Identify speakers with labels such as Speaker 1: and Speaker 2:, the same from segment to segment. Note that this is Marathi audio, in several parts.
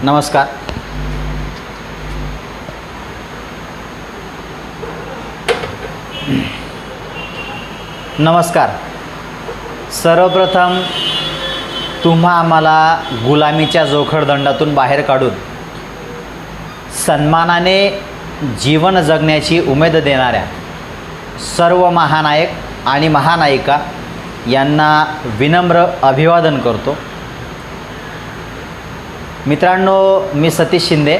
Speaker 1: नमस्कार. नमस्कार. सर्वप्रथम तुम्हा आम्हाला गुलामीच्या जोखडदंडातून बाहेर काढून सन्मानाने जीवन जगण्याची उमेद देणाऱ्या सर्व महानायक आणि महानायिका यांना विनम्र अभिवादन करतो. मित्रांनो, मी सतीश शिंदे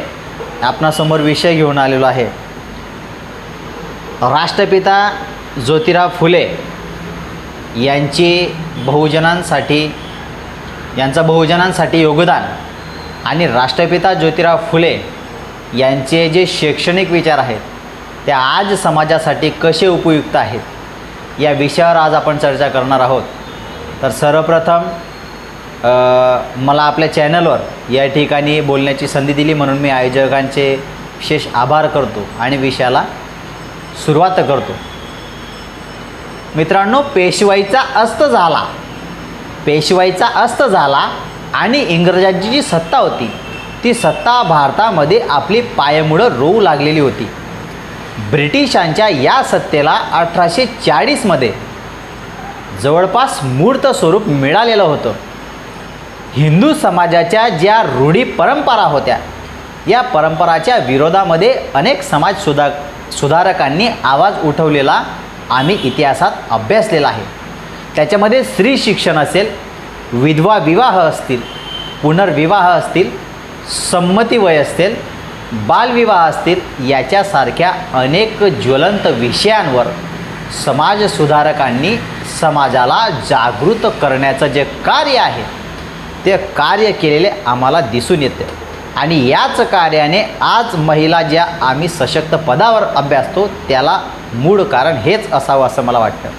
Speaker 1: आपणासमोर विषय घेऊन आलेलो आहे. राष्ट्रपिता ज्योतिराव फुले यांचं बहुजनांसाठी योगदान आणि राष्ट्रपिता ज्योतिराव फुले यांचे जे शैक्षणिक विचार आहेत ते आज समाजासाठी कसे उपयुक्त आहेत या विषयावर आज आपण चर्चा करणार आहोत. तर सर्वप्रथम मला आपल्या चॅनलवर या ठिकाणी बोलण्याची संधी दिली म्हणून मी आयोजकांचे विशेष आभार करतो आणि विषयाला सुरुवात करतो. मित्रांनो, पेशवाईचा अस्त झाला आणि इंग्रजांची जी सत्ता होती ती सत्ता भारतामध्ये आपली पायमुळं रोवू लागलेली होती. ब्रिटिशांच्या या सत्तेला 1840मध्ये जवळपास मूर्त स्वरूप मिळालेलं होतं. हिंदू समाजाच्या ज्या रूढी परंपरा होत्या या परंपराच्या विरोधामध्ये अनेक सुधारकांनी आवाज उठवलेला आम्ही इतिहासात अभ्यासलेला आहे. त्याच्यामध्ये स्त्री शिक्षण असेल, विधवा विवाह असतील, पुनर्विवाह असतील, संमती वय असेल, बालविवाह असतील, याच्यासारख्या अनेक ज्वलंत विषयांवर समाजसुधारकांनी समाजाला जागृत करण्याचं जे कार्य आहे ते कार्य केलेले आम्हाला दिसून येते. आणि याच कार्याने आज महिला ज्या आम्ही सशक्त पदावर अभ्यासतो त्याला मूळ कारण हेच असावं असं मला वाटतं.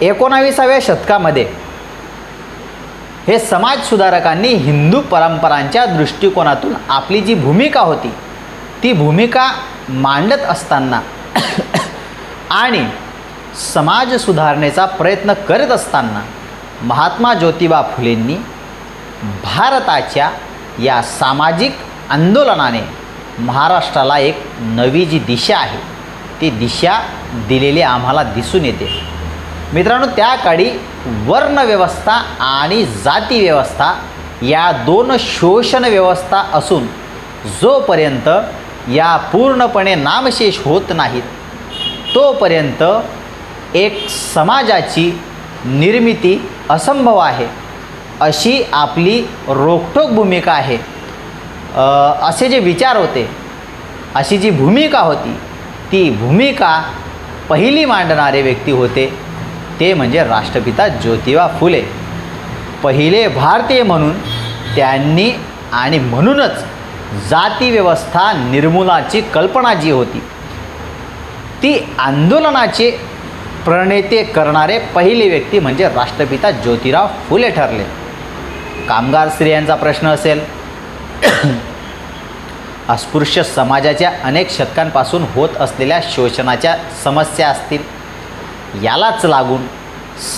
Speaker 1: 19व्या शतकामध्ये हे समाजसुधारकांनी हिंदू परंपरांच्या दृष्टिकोनातून आपली जी भूमिका होती ती भूमिका मांडत असताना आणि समाज सुधारणेचा प्रयत्न करत असताना महात्मा ज्योतिबा फुलेंनी भारताच्या या सामाजिक आंदोलनाने महाराष्ट्राला एक नवी जी दिशा आहे ती दिशा दिलेली आम्हाला दिसून येते. मित्रांनो, त्या काळी वर्णव्यवस्था आणि जाती व्यवस्था या दोन शोषण व्यवस्था असून जोपर्यंत या पूर्णपणे नामशेष होत नाहीत तोपर्यंत एक समाजाची निर्मिती असंभव आहे अशी आपली रोखठोक भूमिका आहे. असे जे विचार होते, अशी जी भूमिका होती ती भूमिका पहिली मांडणारे व्यक्ती होते ते म्हणजे राष्ट्रपिता ज्योतिबा फुले. पहिले भारतीय म्हणून त्यांनी आणि म्हणूनच जाती व्यवस्था निर्मूलनाची कल्पना जी होती ती आंदोलनाचे प्रणेते करणारे पहिले व्यक्ती म्हणजे राष्ट्रपिता ज्योतिराव फुले ठरले. कामगार स्त्रियांचा प्रश्न असेल, अस्पृश्य समाजाच्या अनेक शतकांपासून होत असलेल्या शोषणाच्या समस्या असतील, यालाच लागून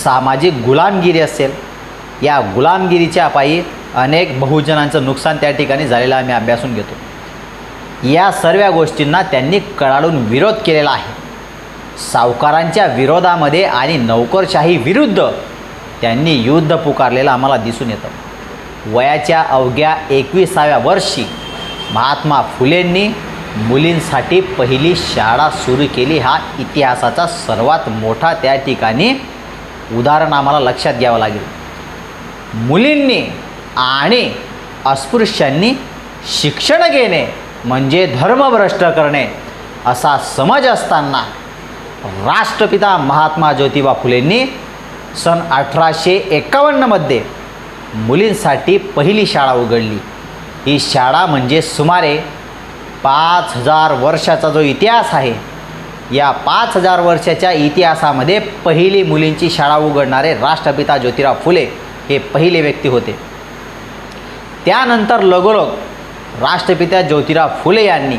Speaker 1: सामाजिक गुलामगिरी असेल, या गुलामगिरीच्या पायी अनेक बहुजनांचं नुकसान त्या ठिकाणी झालेलं आम्ही अभ्यासून घेतो. या सर्व गोष्टींना त्यांनी कडाडून विरोध केलेला आहे. सावकारांच्या विरोधामध्ये आणि नोकरशाही विरुद्ध त्यांनी युद्ध पुकारलेलं आम्हाला दिसून येतं. वयाच्या अवघ्या 21व्या वर्षी महात्मा फुलेंनी मुलींसाठी पहिली शाळा सुरू केली. हा इतिहासाचा सर्वात मोठा त्या ठिकाणी उदाहरण आम्हाला लक्षात घ्यावं लागेल. मुलींनी आणि अस्पृश्यांनी शिक्षण घेणे म्हणजे धर्मभ्रष्ट करणे असा समज असताना राष्ट्रपिता महात्मा ज्योतिबा फुलेंनी सन 1851मध्ये मुलींसाठी पहिली शाळा उघडली. ही शाळा म्हणजे सुमारे 5000 वर्षाचा जो इतिहास आहे या 5000 वर्षाच्या इतिहासामध्ये पहिली मुलींची शाळा उघडणारे राष्ट्रपिता ज्योतिराव फुले हे पहिले व्यक्ती होते. त्यानंतर लगोलग राष्ट्रपिता ज्योतिराव फुले यांनी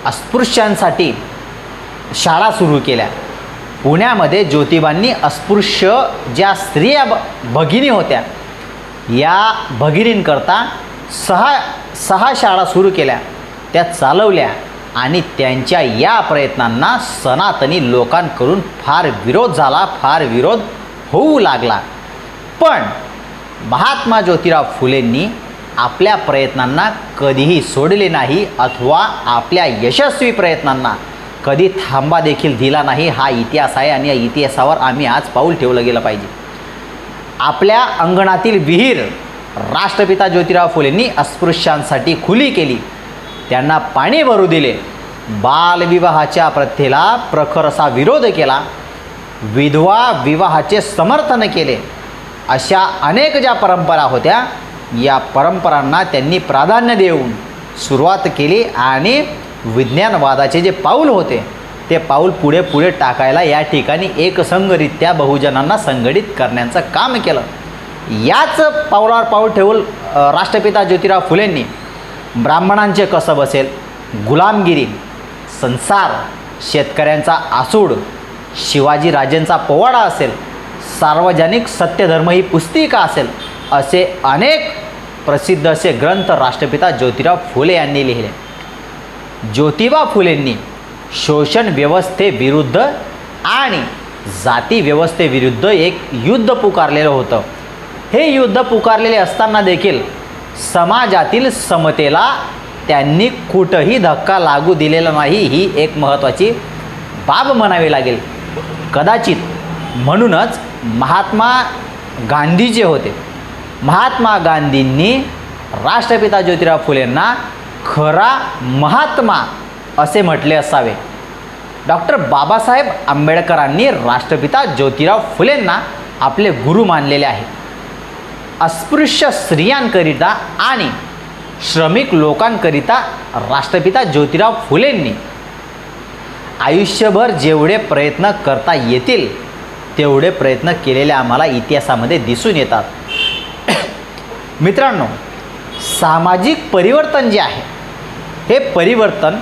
Speaker 1: अस्पृश्यांसाठी शाळा सुरू केल्या. पुण्यामध्ये ज्योतिबांनी अस्पृश्य ज्या स्त्रिया भगिनी होत्या या भगिनींकरता सहा शाळा सुरू केल्या, त्या चालवल्या आणि त्यांच्या या प्रयत्नांना सनातनी लोकांकडून फार विरोध झाला, फार विरोध होऊ लागला. पण महात्मा ज्योतिराव फुलेंनी आपल्या प्रयत्नांना कधीही सोडले नाही अथवा आपल्या यशस्वी प्रयत्नांना कधी थांबा देखील दिला नाही. हा इतिहास आहे आणि या इतिहासावर आम्ही आज पाऊल ठेवलं गेलं पाहिजे. आपल्या अंगणातील विहीर राष्ट्रपिता ज्योतिराव फुलेंनी अस्पृश्यांसाठी खुली केली, त्यांना पाणी भरू दिले, बालविवाहाच्या प्रथेला प्रखर असा विरोध केला, विधवा विवाहाचे समर्थन केले. अशा अनेक ज्या परंपरा होत्या, या परंपरांना त्यांनी प्राधान्य देऊन सुरुवात केली आणि विज्ञानवादाचे जे पाऊल होते ते पाऊल पुढे पुढे टाकायला या ठिकाणी एकसंघरित्या बहुजनांना संघटित करण्याचं काम केलं. याच पावलावर पाऊल ठेवून राष्ट्रपिता ज्योतिराव फुलेंनी ब्राह्मणांचे कसब असेल, गुलामगिरी, संसार, शेतकऱ्यांचा आसूड, शिवाजीराजेंचा पोवाडा असेल, सार्वजनिक सत्यधर्म ही पुस्तिका असेल, असे अनेक प्रसिद्ध असे ग्रंथ राष्ट्रपिता ज्योतिराव फुले यांनी लिहिले. ज्योतिबा फुलेंनी शोषण व्यवस्थेविरुद्ध आणि जाती व्यवस्थेविरुद्ध एक युद्ध पुकारलेलं होतं. हे युद्ध पुकारलेले असताना देखील समाजातील समतेला त्यांनी कुठंही धक्का लागू दिलेला नाही. ही एक महत्त्वाची बाब म्हणावी लागेल. कदाचित म्हणूनच महात्मा गांधी जे होते, महात्मा गांधींनी राष्ट्रपिता ज्योतिराव फुलेंना खरा महात्मा असे म्हटले असावे. डॉक्टर बाबासाहेब आंबेडकरांनी राष्ट्रपिता ज्योतिराव फुलेंना आपले गुरु मानलेले आहे. अस्पृश्य स्त्रियांकरिता आणि श्रमिक लोकांकरिता राष्ट्रपिता ज्योतिराव फुलेंनी आयुष्यभर जेवढे प्रयत्न करता येतील तेवढे प्रयत्न केलेले आम्हाला इतिहासामध्ये दिसून येतात. मित्रांनो, सामाजिक परिवर्तन जे आहे हे परिवर्तन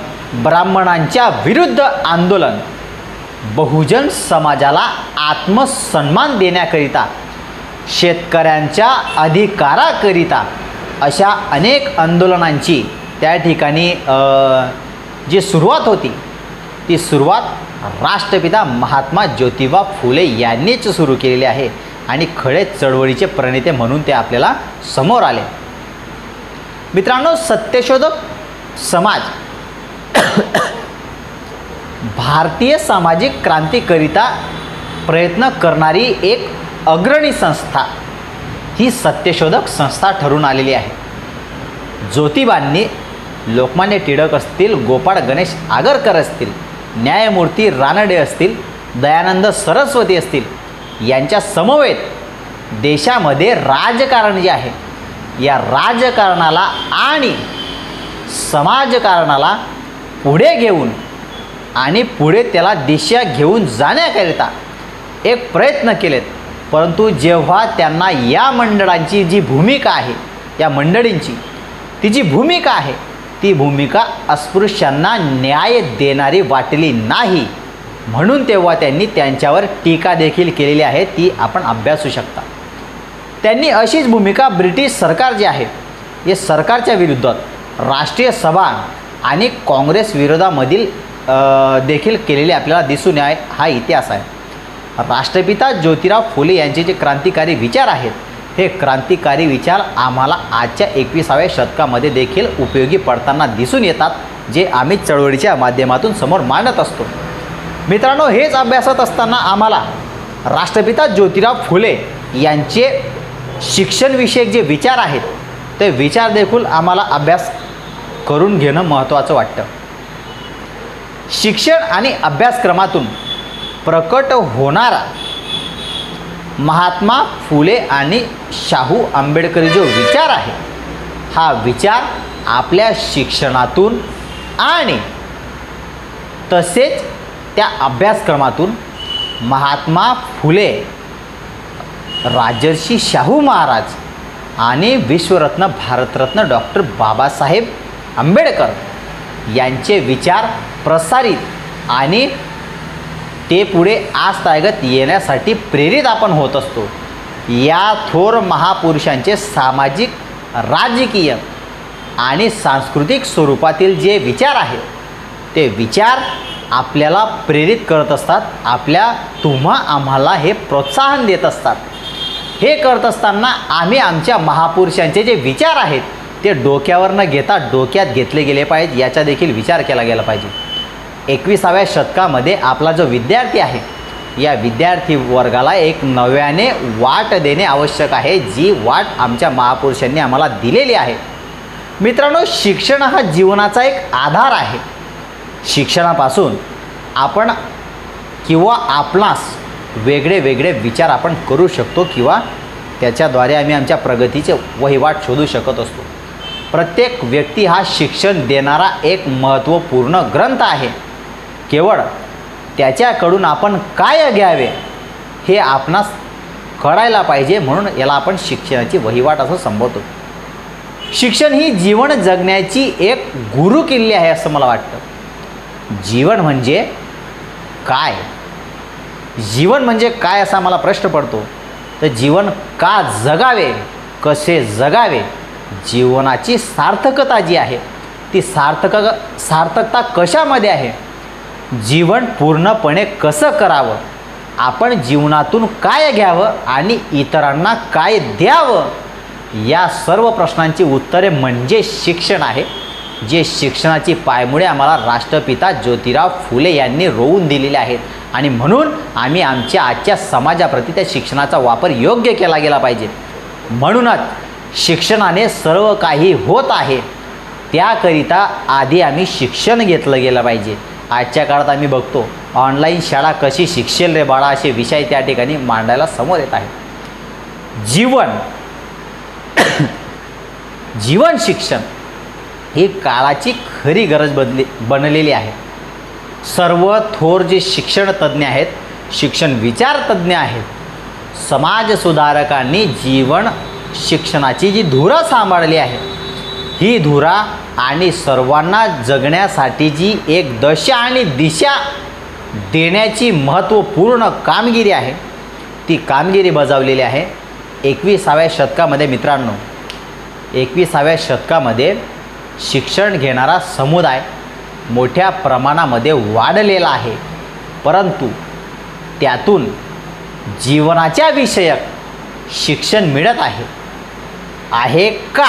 Speaker 1: ब्राह्मणांच्या विरुद्ध आंदोलन, बहुजन समाजाला आत्मसन्मान देण्याकरिता, शेतकऱ्यांच्या अधिकाराकरिता अशा अनेक आंदोलनांची त्या ठिकाणी जी सुरुवात होती ती सुरुवात राष्ट्रपिता महात्मा ज्योतिबा फुले यांनीच सुरू केलेली आहे आणि खडे चळवळीचे प्रणेते म्हणून ते आपल्याला समोर आले. मित्रांनो, सत्यशोधक समाज भारतीय सामाजिक क्रांतीकरिता प्रयत्न करणारी एक अग्रणी संस्था ही सत्यशोधक संस्था ठरून आलेली आहे. ज्योतिबांनी लोकमान्य टिळक असतील, गोपाळ गणेश आगरकर असतील, न्यायमूर्ती रानडे असतील, दयानंद सरस्वती असतील, यांच्या समवेत देशामध्ये राजकारण जे आहे या राजकारणाला आणि समाजकारणाला पुढे घेऊन आणि पुढे त्याला दिशा घेऊन जाण्याकरिता एक प्रयत्न केलेत. परंतु जेव्हा त्यांना या मंडळांची जी भूमिका आहे, या मंडळींची ती जी भूमिका आहे ती भूमिका अस्पृश्यांना न्याय देणारी वाटली नाही, म्हणून तेव्हा त्यांनी त्यांच्यावर टीका देखील केलेली आहे. ती आपण अभ्यासू शकता. त्यांनी अशीच भूमिका ब्रिटिश सरकार जे आहे हे सरकारच्या विरुद्धात राष्ट्रीय सभा आणि काँग्रेस विरोधामधील देखील केलेली आपल्याला दिसून आहे. हा इतिहास आहे. राष्ट्रपिता ज्योतिराव फुले यांचे जे क्रांतिकारी विचार आहेत हे क्रांतिकारी विचार आम्हाला आजच्या 21व्या शतकामध्ये देखील उपयोगी पडताना दिसून येतात, जे आम्ही चळवळीच्या माध्यमातून समोर मांडत असतो. मित्रांनो, हेच अभ्यासत असताना आम्हाला राष्ट्रपिता ज्योतिराव फुले यांचे शिक्षणविषयक जे विचार आहेत ते विचार देखील आम्हाला अभ्यास करून घेणं महत्त्वाचं वाटतं. शिक्षण आणि अभ्यासक्रमातून प्रकट होणारा महात्मा फुले आणि शाहू आंबेडकरी जो विचार आहे हा विचार आपल्या शिक्षणातून आणि तसेच त्या अभ्यासक्रमातून महात्मा फुले, राजर्षी शाहू महाराज आणि विश्वरत्न भारतरत्न डॉक्टर बाबासाहेब आंबेडकर यांचे विचार प्रसारित आणि ते पुढे आजतागत येण्यासाठी प्रेरित आपण होत असतो. या थोर महापुरुषांचे सामाजिक, राजकीय आणि सांस्कृतिक स्वरूपातील जे विचार आहेत ते विचार आपल्याला प्रेरित करत असतात, तुम्हा आम्हाला हे प्रोत्साहन देत असतात. हे करत असताना आम्ही आमच्या महापुरुषांचे जे विचार आहेत ते डोक्यावर न घेता डोक्यात घेतले गेले पाहिजेत, याचा देखील विचार केला गेला पाहिजे. 21व्या शतकामध्ये आपला जो विद्यार्थी आहे या विद्यार्थी वर्गाला एक नव्याने वाट देणे आवश्यक आहे, जी वाट आमच्या महापुरुषांनी आम्हाला दिलेली आहे. मित्रांनो, शिक्षण हा जीवनाचा एक आधार आहे. शिक्षणापासून आपण किंवा आपणास वेगळे वेगळे विचार आपण करू शकतो किंवा त्याच्याद्वारे आम्ही आमच्या प्रगतीचे वहिवाट शोधू शकत असतो. प्रत्येक व्यक्ती हा शिक्षण देणारा एक महत्त्वपूर्ण ग्रंथ आहे. केवळ त्याच्याकडून आपण काय घ्यावे हे आपणास कळायला पाहिजे, म्हणून याला आपण शिक्षणाची वहिवाट असं संबोधतो. शिक्षण ही जीवन जगण्याची एक गुरुकिल्ली आहे असं मला वाटतं. जीवन म्हणजे काय? जीवन म्हणजे काय असा मला प्रश्न पडतो. तर जीवन का जगावे, कसे जगावे, जीवनाची सार्थकता जी आहे ती सार्थकता कशामध्ये आहे, जीवन पूर्णपणे कसं करावं, आपण जीवनातून काय घ्यावं आणि इतरांना काय द्यावं, या सर्व प्रश्नांची उत्तरे म्हणजे शिक्षण आहे, जे शिक्षणाची पायमुळे आम्हाला राष्ट्रपिता ज्योतिराव फुले यांनी रोवून दिलेले आहेत. आणि म्हणून आम्ही आमच्या आजच्या समाजाप्रती त्या शिक्षणाचा वापर योग्य केला गेला पाहिजे. म्हणूनच शिक्षणाने सर्व काही होत आहे, त्याकरिता आधी आम्ही शिक्षण घेतलं गेलं पाहिजे. आजच्या काळात आम्ही बघतो ऑनलाईन शाळा कशी शिक्षेल रे बाळा असे विषय त्या ठिकाणी मांडायला समोर येत आहेत. जीवन शिक्षण ही काळाची खरी गरज बनलेली आहे. सर्व थोर जे शिक्षण तज्ज्ञ आहेत, शिक्षण विचार तज्ज्ञ आहेत, समाजसुधारकांनी जीवन शिक्षणाची जी धुरा सांभाळली आहे, ही धुरा आणि सर्वांना जगण्यासाठी जी एक दशा आणि दिशा देण्याची महत्त्वपूर्ण कामगिरी आहे, ती कामगिरी बजावलेली आहे. 21व्या शतकामध्ये मित्रांनो, 21व्या शतकामध्ये शिक्षण घेणारा समुदाय मोठ्या प्रमाणामध्ये वाढलेला आहे, परंतु त्यातून जीवनाच्या विषयक शिक्षण मिळत आहे का,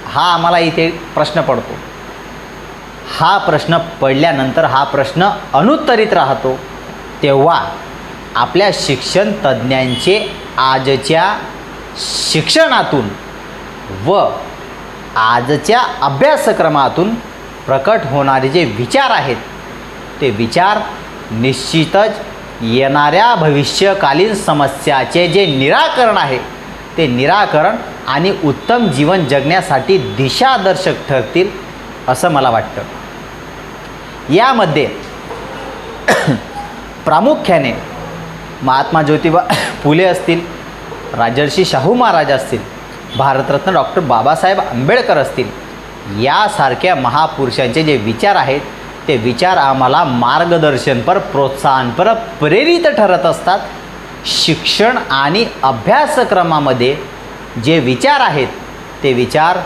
Speaker 1: हा आम्हाला इथे प्रश्न पडतो. हा प्रश्न पडल्यानंतर हा प्रश्न अनुत्तरित राहतो. तेव्हा आपल्या शिक्षण तज्ज्ञांचे आजच्या शिक्षणातून व आजच्या अभ्यासक्रमातून प्रकट होणारे जे विचार आहेत ते विचार निश्चितच येणाऱ्या भविष्यकालीन समस्याचे जे निराकरण आहे ते निराकरण आणि उत्तम जीवन जगण्यासाठी दिशादर्शक ठरतील असं मला वाटतं. यामध्ये प्रामुख्याने महात्मा ज्योतिबा फुले असतील, राजर्षी शाहू महाराज असतील, भारतरत्न डॉक्टर बाबासाहेब आंबेडकर असतील, यासारख्या महापुरुषांचे जे विचार आहेत ते विचार आम्हाला मार्गदर्शनपर, प्रोत्साहनपर प्रेरित ठरत असतात. शिक्षण आणि अभ्यासक्रमामध्ये जे विचार आहेत ते विचार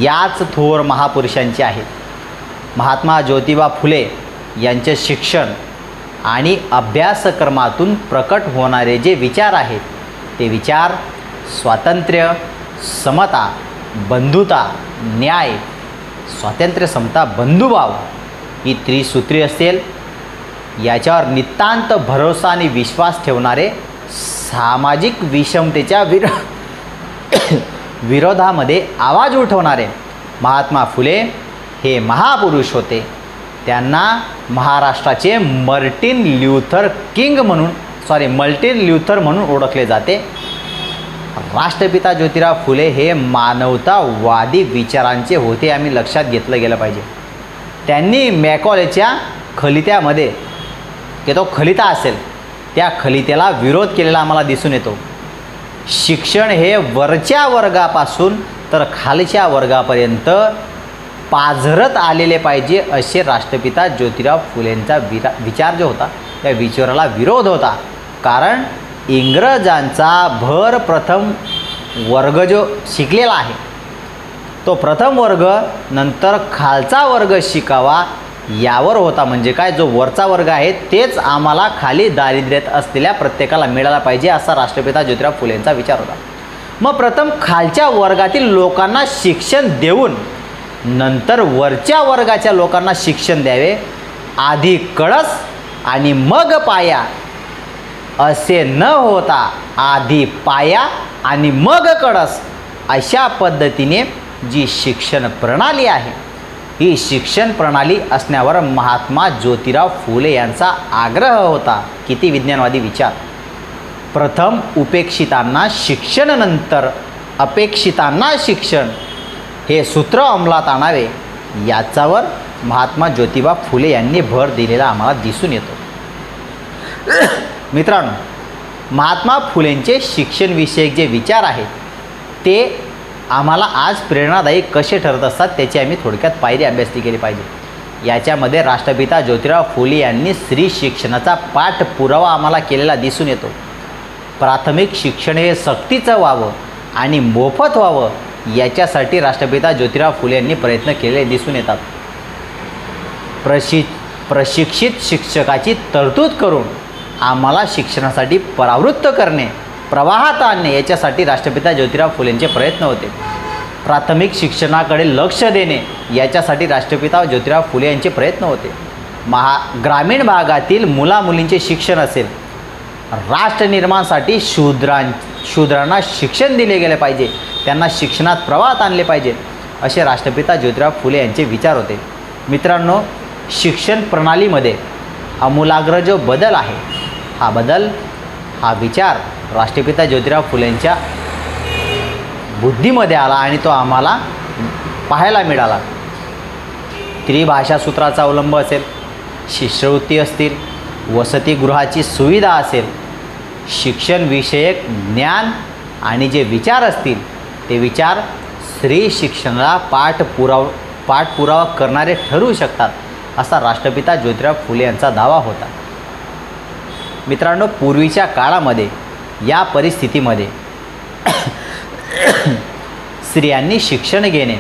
Speaker 1: याच थोर महापुरुषांचे आहेत. महात्मा ज्योतिबा फुले यांचे शिक्षण आणि अभ्यासक्रमातून प्रकट होणारे जे विचार आहेत ते विचार स्वातंत्र्य, समता, बंधुता, न्याय, स्वातंत्र्य, समता, बंधुभाव ही त्रिसूत्री असेल, याच्यावर नितांत भरोसा आणि विश्वास ठेवणारे, सामाजिक विषमतेच्या विरोधामध्ये आवाज उठवणारे महात्मा फुले हे महापुरुष होते. त्यांना महाराष्ट्राचे मार्टिन ल्यूथर म्हणून ओळखले जाते. राष्ट्रपिता ज्योतिराव फुले हे मानवतावादी विचारांचे होते, आम्ही लक्षात घेतलं गेलं पाहिजे. त्यांनी मॅकॉलेच्या खलित्यामध्ये तो खलिता असेल त्या खलित्याला विरोध केलेला आम्हाला दिसून येतो. शिक्षण हे वरच्या वर्गापासून तर खालच्या वर्गापर्यंत पाझरत आलेले पाहिजे असे राष्ट्रपिता ज्योतिराव फुलेंचा विचार जो होता त्या विचाराला विरोध होता. कारण इंग्रजांचा भर प्रथम वर्ग जो शिकलेला आहे तो प्रथम वर्ग नंतर खालचा वर्ग शिकावा यावर होता. म्हणजे काय, जो वरचा वर्ग आहे तेच आम्हाला खाली दारिद्र्यात असलेल्या प्रत्येकाला मिळाला पाहिजे, असा राष्ट्रपिता ज्योतिराव फुलेंचा विचार होता. मग प्रथम खालच्या वर्गातील लोकांना शिक्षण देऊन नंतर वरच्या वर्गाच्या लोकांना शिक्षण द्यावे, आधी कळस आणि मग पाया असे न होता आधी पाया आणि मग कळस अशा पद्धतीने जी शिक्षण प्रणाली आहे, ही शिक्षण प्रणाली असण्यावर महात्मा ज्योतिराव फुले यांचा आग्रह होता. किती विज्ञानवादी विचार. प्रथम उपेक्षितांना शिक्षण, नंतर अपेक्षितांना शिक्षण, हे सूत्र अंमलात आणावे याच्यावर महात्मा ज्योतिबा फुले यांनी भर दिलेला आम्हाला दिसून येतो. मित्रांनो, महात्मा फुलेंचे शिक्षणविषयक जे विचार आहेत ते आम्हाला आज प्रेरणादायी कसे ठरत असतात त्याची आम्ही थोडक्यात पायरी अभ्यासली केली पाहिजे. याच्यामध्ये राष्ट्रपिता ज्योतिराव फुले यांनी स्त्री शिक्षणाचा पाठपुरावा आम्हाला केलेला दिसून येतो. प्राथमिक शिक्षण हे सक्तीचं व्हावं आणि मोफत व्हावं याच्यासाठी राष्ट्रपिता ज्योतिराव फुले यांनी प्रयत्न केलेले दिसून येतात. प्रशिक्षित शिक्षकाची तरतूद करून आम्हाला शिक्षणासाठी परावृत्त करणे, प्रवाहात आणणे याच्यासाठी राष्ट्रपिता ज्योतिराव फुलेंचे प्रयत्न होते. प्राथमिक शिक्षणाकडे लक्ष देणे याच्यासाठी राष्ट्रपिता ज्योतिराव फुले यांचे प्रयत्न होते. ग्रामीण भागातील मुलामुलींचे शिक्षण असेल, राष्ट्र निर्माणासाठी शूद्रांना शिक्षण दिले गेले पाहिजे, त्यांना शिक्षणात प्रवाहात आणले पाहिजे, असे राष्ट्रपिता ज्योतिराव फुले यांचे विचार होते. मित्रांनो, शिक्षण प्रणालीमध्ये आमूलाग्र जो बदल आहे, हा विचार राष्ट्रपिता ज्योतिराव फुलेंच्या बुद्धीमध्ये आला आणि तो आम्हाला पाहायला मिळाला. त्रिभाषा सूत्राचा अवलंब असेल, शिष्यवृत्ती असतील, वसतिगृहाची सुविधा असेल, शिक्षणविषयक ज्ञान आणि जे विचार असतील ते विचार स्त्री शिक्षणाला पाठपुरावा करणारे ठरू शकतात, असा राष्ट्रपिता ज्योतिराव फुले यांचा दावा होता. मित्रांनो, पूर्वीच्या काळामध्ये या परिस्थितीमध्ये स्त्रियांनी शिक्षण घेणे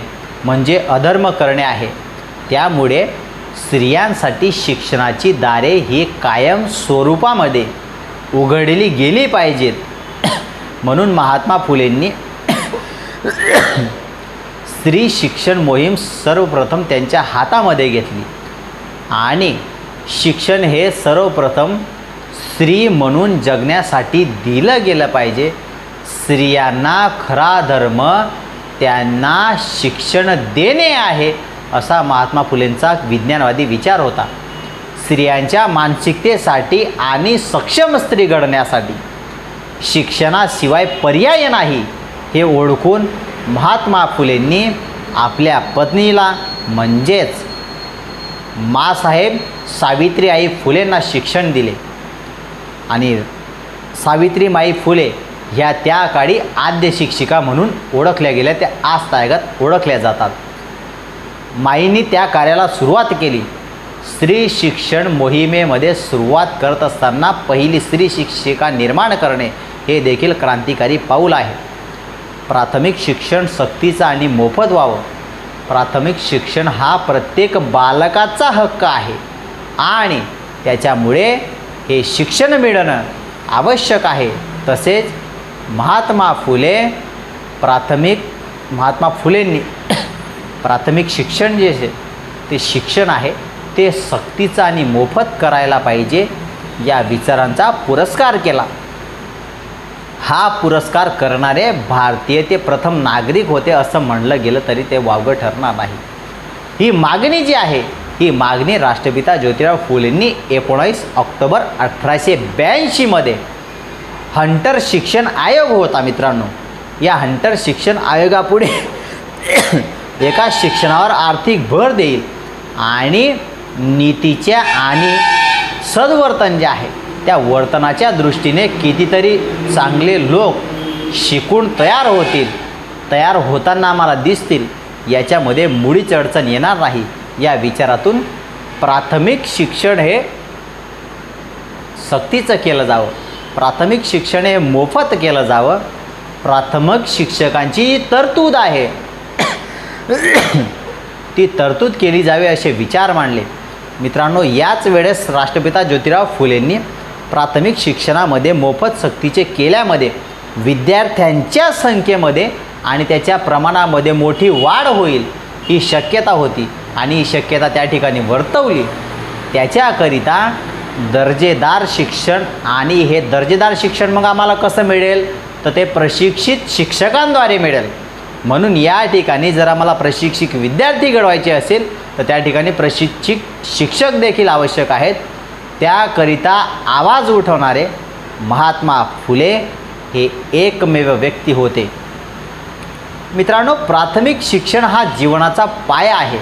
Speaker 1: म्हणजे अधर्म करणे आहे. त्यामुळे स्त्रियांसाठी शिक्षणाची दारे ही कायम स्वरूपामध्ये उघडली गेली पाहिजेत. म्हणून महात्मा फुलेंनी स्त्री शिक्षण मोहीम सर्वप्रथम त्यांच्या हातामध्ये घेतली आणि शिक्षण हे सर्वप्रथम स्त्री म्हणून जगण्यासाठी दिलं गेलं पाहिजे. स्त्रियांना खरा धर्म त्यांना शिक्षण देणे आहे, असा महात्मा फुलेंचा विज्ञानवादी विचार होता. स्त्रियांच्या मानसिकतेसाठी आणि सक्षम स्त्री घडण्यासाठी शिक्षणाशिवाय पर्याय नाही हे ओळखून महात्मा फुलेंनी आपल्या पत्नीला म्हणजेच माँसाहेब सावित्रीबाई फुलेंना शिक्षण दिले आणि सावित्रीबाई फुले ह्या त्या काळी आद्य शिक्षिका म्हणून ओळखल्या गेल्या, त्या आजतागत ओळखल्या जातात. माईंनी त्या कार्याला सुरुवात केली. स्त्री शिक्षण मोहिमेमध्ये सुरुवात करत असताना पहिली स्त्री शिक्षिका निर्माण करणे हे देखील क्रांतिकारी पाऊल आहे. प्राथमिक शिक्षण सक्तीचं आणि मोफत व्हावं. प्राथमिक शिक्षण हा प्रत्येक बालकाचा हक्क आहे आणि त्याच्यामुळे हे शिक्षण मिळणं आवश्यक आहे. तसेच महात्मा फुलेंनी प्राथमिक शिक्षण जे आहे ते शिक्षण आहे ते सक्तीचं आणि मोफत करायला पाहिजे या विचारांचा पुरस्कार केला. हा पुरस्कार करणारे भारतीय ते प्रथम नागरिक होते असं म्हणलं गेलं तरी ते वावगं ठरणार नाही. ही मागणी जी आहे ही मागणी राष्ट्रपिता ज्योतिराव फुलेंनी 19 ऑक्टोबर 1882 हंटर शिक्षण आयोग होता. मित्रांनो, या हंटर शिक्षण आयोगापुढे एका शिक्षणावर आर्थिक भर देईल आणि नीतीच्या आणि सद्वर्तन जे आहे त्या वर्तनाच्या दृष्टीने कितीतरी चांगले लोक शिकून तयार होताना आम्हाला दिसतील, याच्यामध्ये मुळीच अडचण येणार नाही. या विचारातून प्राथमिक शिक्षण हे सक्तीचं केलं जावं, प्राथमिक शिक्षण हे मोफत केलं जावं. प्राथमिक शिक्षकांची तरतूद आहे ती तरतूद केली जावी असे विचार मांडले. मित्रांनो, याच वेळेस राष्ट्रपिता ज्योतिराव फुलेंनी प्राथमिक शिक्षणामध्ये मोफत सक्तीचे केल्यामध्ये विद्यार्थ्यांच्या संख्येमध्ये आणि त्याच्या प्रमाणामध्ये मोठी वाढ होईल ही शक्यता होती आणि ही शक्यता त्या ठिकाणी वर्तवली. त्याच्याकरिता दर्जेदार शिक्षण, आणि हे दर्जेदार शिक्षण मग आम्हाला कसं मिळेल, तर ते प्रशिक्षित शिक्षकांद्वारे मिळेल. म्हणून या ठिकाणी जर आम्हाला प्रशिक्षित विद्यार्थी घडवायचे असेल तर त्या ठिकाणी प्रशिक्षित शिक्षक देखील आवश्यक आहेत. त्याकरिता आवाज उठवणारे महात्मा फुले हे एकमेव व्यक्ती होते. मित्रांनो, प्राथमिक शिक्षण हा जीवनाचा पाया आहे.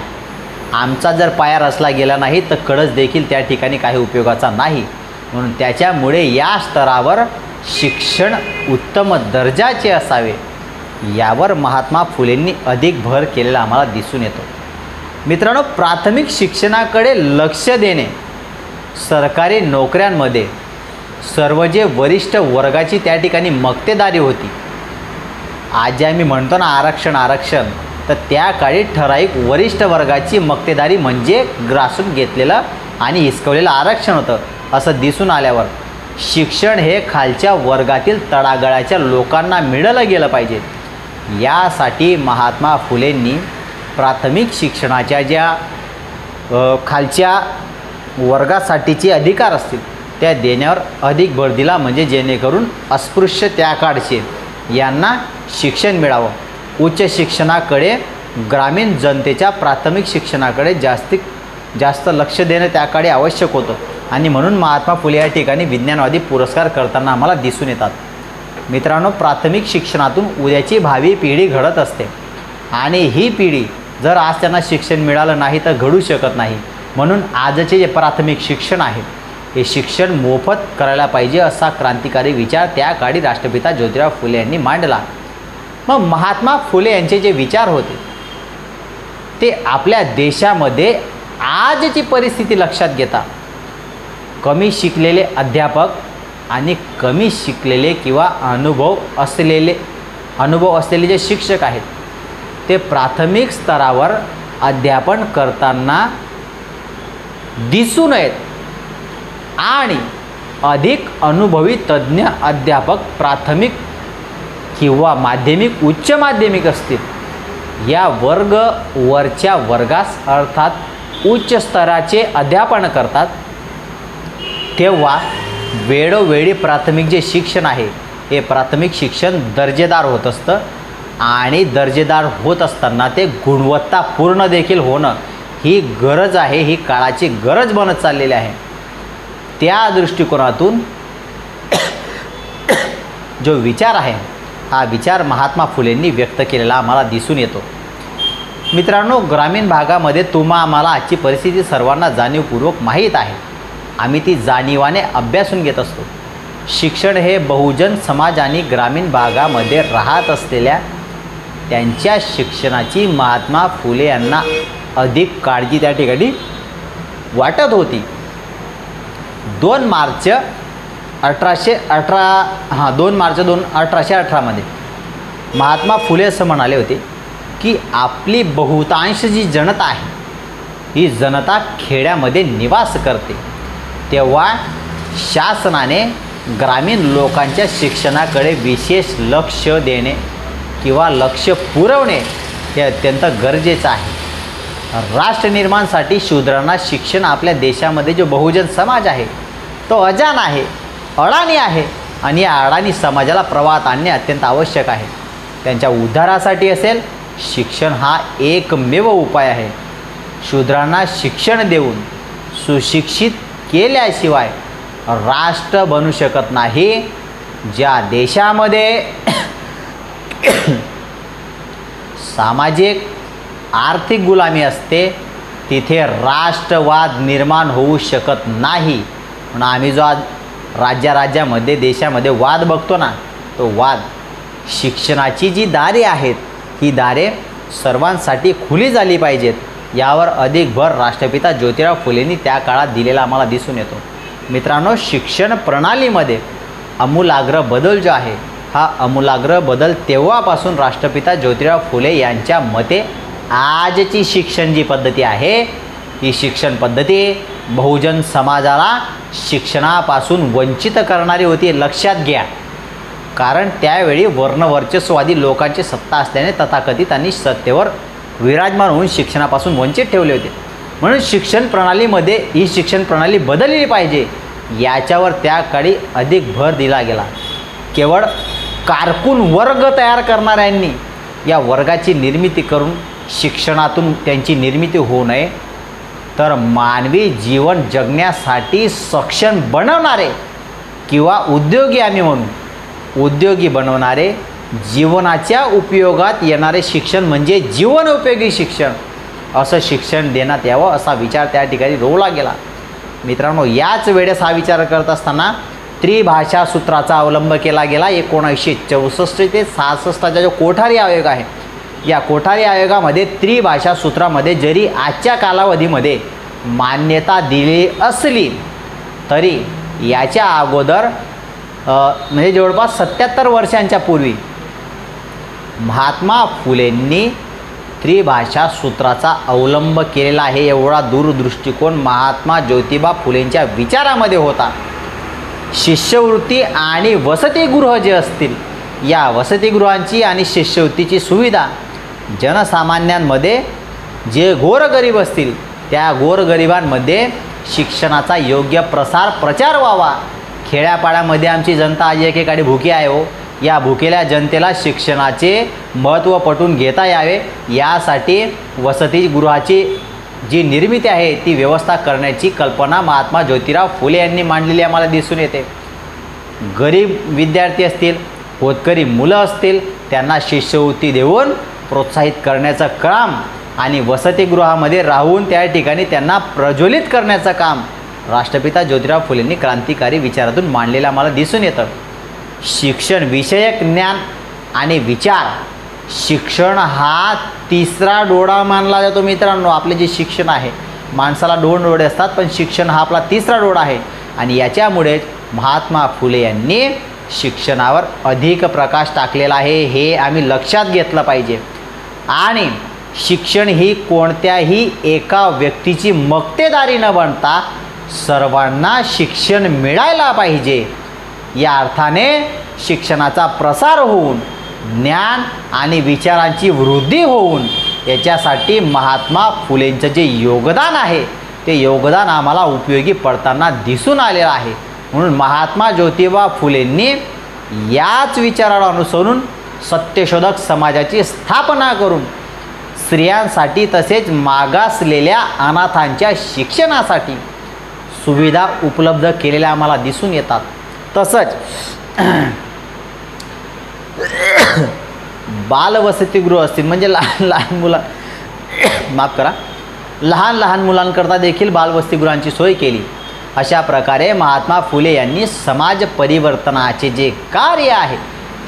Speaker 1: आमचा जर पाया रचला गेला नाही तर कळस देखील त्या ठिकाणी काही उपयोगाचा नाही. म्हणून त्याच्यामुळे या स्तरावर शिक्षण उत्तम दर्जाचे असावे यावर महात्मा फुलेंनी अधिक भर केलेला आम्हाला दिसून येतो. मित्रांनो, प्राथमिक शिक्षणाकडे लक्ष देणे सरकारी नोकऱ्यांमध्ये सर्व जे वरिष्ठ वर्गाची त्या ठिकाणी मक्तेदारी होती. आज जे आम्ही म्हणतो ना आरक्षण, तर त्या काळी ठराविक वरिष्ठ वर्गाची मक्तेदारी म्हणजे ग्रासून घेतलेलं आणि हिसकवलेलं आरक्षण होतं. असं दिसून आल्यावर शिक्षण हे खालच्या वर्गातील तळागाळाच्या लोकांना मिळालं गेलं पाहिजे. यासाठी महात्मा फुलेंनी प्राथमिक शिक्षणाच्या ज्या खालच्या वर्गासाठीचे अधिकार असतील त्या देण्यावर अधिक भर दिला, म्हणजे जेणेकरून अस्पृश्य त्या काळचे यांना शिक्षण मिळावं. उच्च शिक्षणाकडे ग्रामीण जनतेच्या प्राथमिक शिक्षणाकडे जास्त लक्ष देणं त्याकडे आवश्यक होतं आणि म्हणून महात्मा फुले या ठिकाणी विज्ञानवादी पुरस्कार करताना आम्हाला दिसून येतात. मित्रांनो, प्राथमिक शिक्षणातून उद्याची भावी पिढी घडत असते आणि ही पिढी जर आज त्यांना शिक्षण मिळालं नाही तर घडू शकत नाही. म्हणून आजचे जे प्राथमिक शिक्षण आहे हे शिक्षण मोफत करायला पाहिजे असा क्रांतिकारी विचार त्या काळी राष्ट्रपिता ज्योतिराव फुले यांनी मांडला. मग महात्मा फुले यांचे जे विचार होते ते आपल्या देशामध्ये आजची परिस्थिती लक्षात घेता कमी शिकलेले अध्यापक आणि कमी शिकलेले किंवा अनुभव असलेले जे शिक्षक आहेत ते प्राथमिक स्तरावर अध्यापन करताना दिसू नयेत आणि अधिक अनुभवी तज्ज्ञ अध्यापक प्राथमिक किंवा माध्यमिक उच्च माध्यमिक असतील या वरच्या वर्गास अर्थात उच्च स्तराचे अध्यापन करतात. तेव्हा वेळोवेळी प्राथमिक जे शिक्षण आहे हे प्राथमिक शिक्षण दर्जेदार होत असतं आणि दर्जेदार होत असताना ते गुणवत्तापूर्ण देखील होणं ही गरज आहे, ही काळाची गरज बनत चाललेली आहे. त्या दृष्टिकोनातून जो विचार आहे हा विचार महात्मा फुलेंनी व्यक्त केलेला आम्हाला दिसून येतो. मित्रांनो, ग्रामीण भागामध्ये आम्हाला आजची परिस्थिती सर्वांना जाणीवपूर्वक माहीत आहे. आम्ही ती जाणीवाने अभ्यासून घेत असतो. शिक्षण हे बहुजन समाज आणि ग्रामीण भागामध्ये राहत असलेल्या त्यांच्या शिक्षणाची महात्मा फुले यांना अधिक काळजी त्या ठिकाणी वाटत होती. 2 मार्च 1818 मध्ये महात्मा फुले असं म्हणाले होते की आपली बहुतांश जी जनता आहे ही जनता खेड्यामध्ये निवास करते. तेव्हा शासनाने ग्रामीण लोकांच्या शिक्षणाकडे विशेष लक्ष देणे किंवा लक्ष पुरवणे हे अत्यंत गरजेचं आहे. राष्ट्र निर्माणासाठी शूद्रांना शिक्षण आपल्या देशामध्ये जो बहुजन समाज आहे तो अजाण आहे, अडाणी आहे आणि या अडाणी समाजाला प्रवाहात आणणे अत्यंत आवश्यक आहे. त्यांच्या उद्धारासाठी असेल शिक्षण हा एकमेव उपाय आहे. शूद्रांना शिक्षण देऊन सुशिक्षित केल्याशिवाय राष्ट्र बनू शकत नाही. ज्या देशामध्ये सामाजिक आर्थिक गुलामी असते तिथे राष्ट्रवाद निर्माण होऊ शकत नाही. म्हणून आम्ही जो आज राज्यामध्ये देशामध्ये वाद बघतो ना, तो वाद शिक्षणाची जी दारे आहेत ही दारे सर्वांसाठी खुली झाली पाहिजेत यावर अधिक भर राष्ट्रपिता ज्योतिराव फुलेंनी त्या काळात दिलेला आम्हाला दिसून येतो. मित्रांनो, शिक्षण प्रणालीमध्ये आमूलाग्र बदल जो आहे हा आमूलाग्र बदल तेव्हापासून राष्ट्रपिता ज्योतिराव फुले यांच्या मते आजची शिक्षण जी पद्धती आहे ही शिक्षण पद्धती बहुजन समाजाला शिक्षणापासून वंचित करणारी होती, लक्षात घ्या. कारण त्यावेळी वर्णवर्चस्ववादी लोकांची सत्ता असल्याने तथाकथितांनी सत्तेवर विराजमान होऊन शिक्षणापासून वंचित ठेवले होते. म्हणून शिक्षण प्रणालीमध्ये ही शिक्षण प्रणाली बदलली पाहिजे याच्यावर त्या काळी अधिक भर दिला गेला. केवळ कारकून वर्ग तयार करणाऱ्यांनी या वर्गाची निर्मिती करून शिक्षणातून त्यांची निर्मिती होऊ नये, तर मानवी जीवन जगण्यासाठी सक्षम बनवणारे किंवा उद्योगी आम्ही म्हणू उद्योगी बनवणारे जीवनाच्या उपयोगात येणारे शिक्षण म्हणजे जीवनोपयोगी शिक्षण असं शिक्षण देण्यात यावं असा विचार त्या ठिकाणी रोवला गेला. मित्रांनो, याच वेळेस हा विचार करत असताना त्रिभाषा सूत्राचा अवलंब केला गेला. 1964 ते 66चा जो कोठारी आयोग आहे या कोठारी आयोगामध्ये त्रिभाषा सूत्रामध्ये जरी आजच्या कालावधीमध्ये मान्यता दिली असली तरी याच्या अगोदर म्हणजे जवळपास 77 वर्षांच्या पूर्वी महात्मा फुलेंनी त्रिभाषा सूत्राचा अवलंब केलेला आहे. एवढा दूरदृष्टिकोन महात्मा ज्योतिबा फुलेंच्या विचारामध्ये होता. शिष्यवृत्ती आणि वसतिगृह जे असतील या वसतिगृहांची आणि शिष्यवृत्तीची सुविधा जनसामान्यांमध्ये जे गोरगरीब असतील त्या गोरगरिबांमध्ये शिक्षणाचा योग्य प्रचार व्हावा. खेड्यापाड्यामध्ये आमची जनता आज एकेकाळी भुकी आहे हो. या भुकेल्या जनतेला शिक्षणाचे महत्त्व पटवून घेता यावे यासाठी वसतिगृहाची जी निर्मिती आहे ती व्यवस्था करण्याची कल्पना महात्मा ज्योतिराव फुले यांनी मांडलेली आम्हाला दिसून येते. गरीब विद्यार्थी असतील, होतकरी मुलं असतील त्यांना शिष्यवृत्ती देऊन प्रोत्साहित करण्याचं काम आणि वसतिगृहामध्ये राहून त्या ठिकाणी त्यांना प्रज्वलित करण्याचं काम राष्ट्रपिता ज्योतिराव फुलेंनी क्रांतिकारी विचारातून मांडलेलं आम्हाला दिसून येतं. शिक्षण विषयक ज्ञान आणि विचार शिक्षण हा तिसरा डोळा मानला जातो. मित्रांनो, आपले जे शिक्षण आहे माणसाला 2 डोळे असतात पण शिक्षण हा आपला तिसरा डोळा आहे आणि याच्यामुळेच महात्मा फुले यांनी शिक्षणावर अधिक प्रकाश टाकलेला आहे. हे आम्ही लक्षात घेतलं पाहिजे. आणि शिक्षण ही कोणत्याही एका व्यक्तीची मक्तेदारी न बनता सर्वांना शिक्षण मिळायला पाहिजे. या अर्थाने शिक्षणाचा प्रसार होऊन ज्ञान आणि विचारांची वृद्धी होऊन याच्यासाठी महात्मा फुलेंचं जे योगदान आहे ते योगदान आम्हाला उपयोगी पडताना दिसून आलेलं आहे. म्हणून महात्मा ज्योतिबा फुलेंनी याच विचाराला अनुसरून सत्यशोधक समाजाची स्थापना करून स्त्रियांसाठी तसेच मागासलेल्या अनाथांच्या शिक्षणासाठी सुविधा उपलब्ध केलेल्या आम्हाला दिसून येतात. तसंच बालवसतिगृह असतील म्हणजे लहान मुलांकरता देखील बालवसतिगृहांची सोय केली. अशा प्रकारे महात्मा फुले यांनी समाज परिवर्तनाचे जे कार्य आहे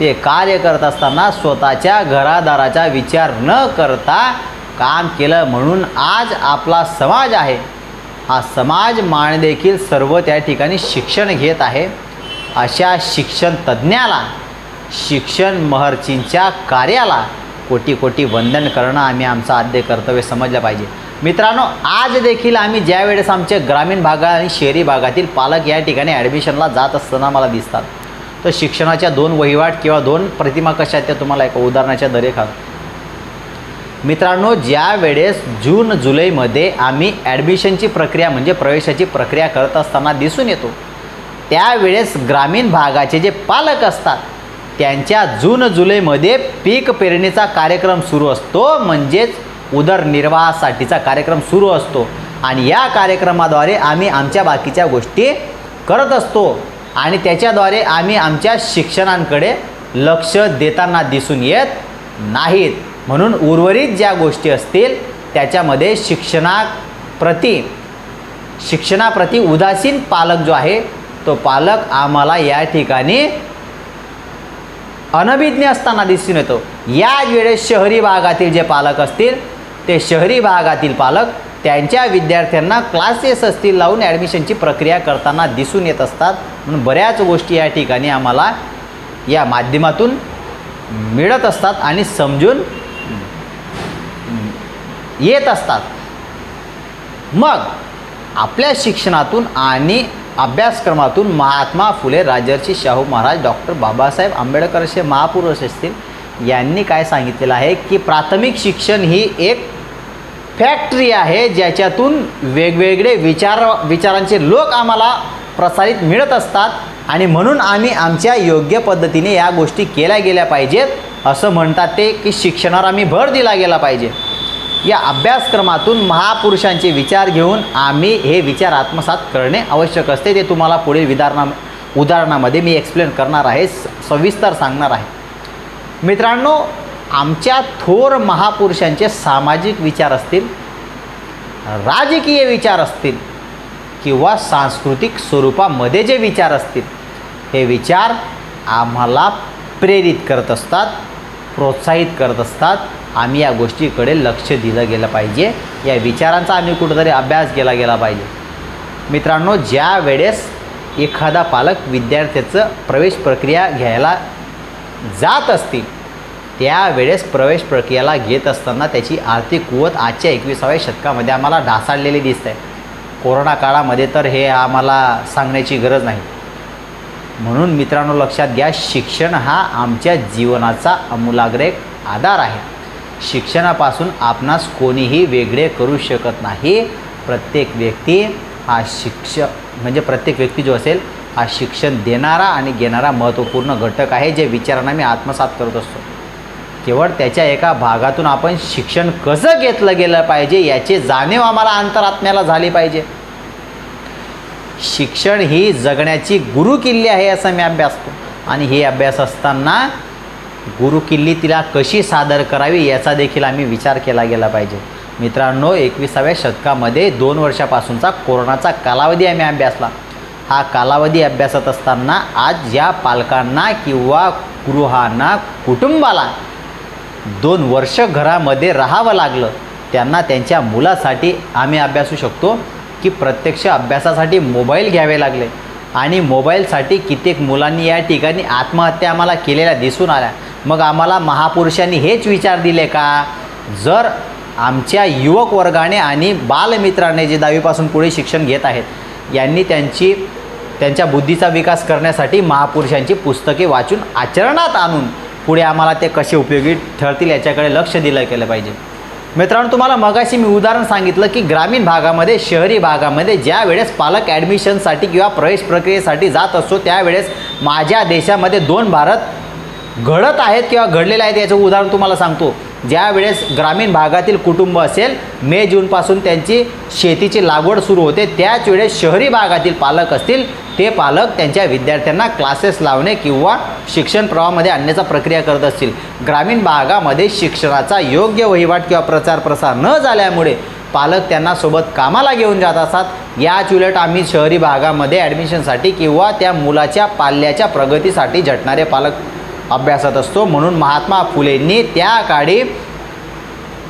Speaker 1: ते कार्य करत असताना स्वतःच्या घरादाराचा विचार न करता काम केलं. म्हणून आज आपला समाज आहे हा समाज मान देखील सर्व त्या ठिकाणी शिक्षण घेत आहे. अशा शिक्षण तज्ज्ञाला शिक्षण महर्षींच्या कार्याला कोटी कोटी वंदन करणं आम्ही आमचं आद्य कर्तव्य समजलं पाहिजे. मित्रांनो, आज देखील आम्ही ज्या वेळेस आमच्या ग्रामीण भागात आणि शहरी भागातील पालक या ठिकाणी ॲडमिशनला जात असताना मला दिसतात तर शिक्षणाच्या 2 वहिवाट किंवा 2 प्रतिमा कशा आहेत त्या तुम्हाला एका उदाहरणाच्या दरेखाल. मित्रांनो, ज्या वेळेस जून जुलैमध्ये आम्ही ॲडमिशनची प्रक्रिया म्हणजे प्रवेशाची प्रक्रिया करत असताना दिसून येतो त्यावेळेस ग्रामीण भागाचे जे पालक असतात त्यांच्या जून जुलैमध्ये पीक पेरणीचा कार्यक्रम सुरू असतो. म्हणजेच उदरनिर्वाहासाठीचा कार्यक्रम सुरू असतो आणि या कार्यक्रमाद्वारे आम्ही आमच्या बाकीच्या गोष्टी करत असतो आणि त्याच्याद्वारे आम्ही आमच्या शिक्षणांकडे लक्ष देताना दिसून येत नाहीत. म्हणून उर्वरित ज्या गोष्टी असतील त्याच्यामध्ये शिक्षणाप्रती उदासीन पालक जो आहे तो पालक आम्हाला या ठिकाणी अनभिज्ञ असताना दिसून येतो. याच वेळेस शहरी भागातील जे पालक असतील ते शहरी भागातील पालक त्यांच्या विद्यार्थ्यांना क्लासेस असतील लावून ॲडमिशनची प्रक्रिया करताना दिसून येत असतात. म्हणून बऱ्याच गोष्टी या ठिकाणी आम्हाला या माध्यमातून मिळत असतात आणि समजून येत असतात. मग आपल्या शिक्षणातून आणि अभ्यासक्रमातून महात्मा फुले, राजर्षी शाहू महाराज, डॉक्टर बाबासाहेब आंबेडकर असे महापुरुष असतील यांनी काय सांगितलेलं आहे की प्राथमिक शिक्षण ही एक फॅक्टरी आहे ज्याच्यातून वेगवेगळे विचारांचे लोक आम्हाला प्रसारित मिळत असतात आणि म्हणून आम्ही आमच्या योग्य पद्धतीने या गोष्टी केल्या गेल्या पाहिजेत असं म्हणतात ते की शिक्षणावर आम्ही भर दिला गेला पाहिजे. या अभ्यासक्रमातून महापुरुषांचे विचार घेऊन आम्ही हे विचार आत्मसात करणे आवश्यक असते. ते तुम्हाला पुढील उदाहरणामध्ये मी एक्सप्लेन करणार आहे, सविस्तर सांगणार आहे. मित्रांनो, आमच्या थोर महापुरुषांचे सामाजिक विचार असतील, राजकीय विचार असतील किंवा सांस्कृतिक स्वरूपामध्ये जे विचार असतील, हे विचार आम्हाला प्रेरित करत असतात, प्रोत्साहित करत असतात. आम्ही या गोष्टीकडे लक्ष दिलं गेलं पाहिजे. या विचारांचा आम्ही कुठंतरी अभ्यास केला गेला पाहिजे. मित्रांनो, ज्या वेळेस एखादा पालक विद्यार्थ्याचं प्रवेश प्रक्रिया घ्यायला जात असतील त्यावेळेस प्रवेश प्रक्रियाला घेत असताना त्याची आर्थिक कुवत आजच्या 21व्या शतकामध्ये आम्हाला ढासळलेली दिसत आहे. कोरोना काळामध्ये तर हे आम्हाला सांगण्याची गरज नाही. म्हणून मित्रांनो, लक्षात घ्या, शिक्षण हा आमच्या जीवनाचा आमूलाग्र एक आधार आहे. शिक्षणापासून आपणास कोणीही वेगळे करू शकत नाही. प्रत्येक व्यक्ती हा प्रत्येक व्यक्ती जो असेल हा शिक्षण देणारा आणि घेणारा महत्त्वपूर्ण घटक आहे, जे विचारांना मी आत्मसात करत असतो. केवळ त्याच्या एका भागातून आपण शिक्षण कसं घेतलं गेलं पाहिजे याची जाणीव आम्हाला अंतरात्म्याला झाली पाहिजे. शिक्षण ही जगण्याची गुरुकिल्ली आहे असं मी अभ्यासतो आणि हे अभ्यास असताना गुरुकिल्ली तिला कशी सादर करावी याचा देखील आम्ही विचार केला गेला पाहिजे. मित्रांनो, 21व्या शतकामध्ये 2 वर्षापासूनचा कोरोनाचा कालावधी आम्ही अभ्यासला. हा कालावधी अभ्यासत असताना आज ज्या पालकांना किंवा गृहांना, कुटुंबाला 2 वर्ष घरामध्ये राहावं लागलं त्यांना त्यांच्या मुलासाठी आम्ही अभ्यासू शकतो की प्रत्यक्ष अभ्यासासाठी मोबाईल घ्यावे लागले आणि मोबाईलसाठी कित्येक मुलांनी या ठिकाणी आत्महत्या आम्हाला केलेल्या दिसून आल्या. मग आम्हाला महापुरुषांनी हेच विचार दिले का? जर आमच्या युवक वर्गाने आणि बालमित्रांनी जे 10वीपासून पुढे शिक्षण घेत आहेत यांनी त्यांच्या बुद्धीचा विकास करण्यासाठी महापुरुषांची पुस्तके वाचून आचरणात आणून पुढे आम्हाला ते कसे उपयोगी ठरतील याच्याकडे लक्ष दिलं केलं पाहिजे. मित्रांनो, तुम्हाला मगाशी मी उदाहरण सांगितलं की ग्रामीण भागामध्ये, शहरी भागामध्ये ज्या वेळेस पालक ॲडमिशनसाठी किंवा प्रवेश प्रक्रियेसाठी जात असतो त्यावेळेस माझ्या देशामध्ये 2 भारत घडत आहेत किंवा घडलेले आहेत. याचं उदाहरण तुम्हाला सांगतो. ज्या वेळेस ग्रामीण भागातील कुटुंब असेल, मे जूनपासून त्यांची शेतीची लागवड सुरू होते, त्याच वेळेस शहरी भागातील पालक असतील ते पालक त्यांच्या विद्यार्थ्यांना क्लासेस लावणे किंवा शिक्षण प्रवाहामध्ये आणण्याचा प्रक्रिया करत असतील. ग्रामीण भागामध्ये शिक्षणाचा योग्य वहिवाट किंवा प्रचार प्रसार न झाल्यामुळे पालक त्यांना सोबत कामाला घेऊन जात असतात. याच उलट आम्ही शहरी भागामध्ये ॲडमिशनसाठी किंवा त्या मुलाच्या पाल्याच्या प्रगतीसाठी झटणारे पालक अभ्यासत असतो. म्हणून महात्मा फुलेंनी त्या काळी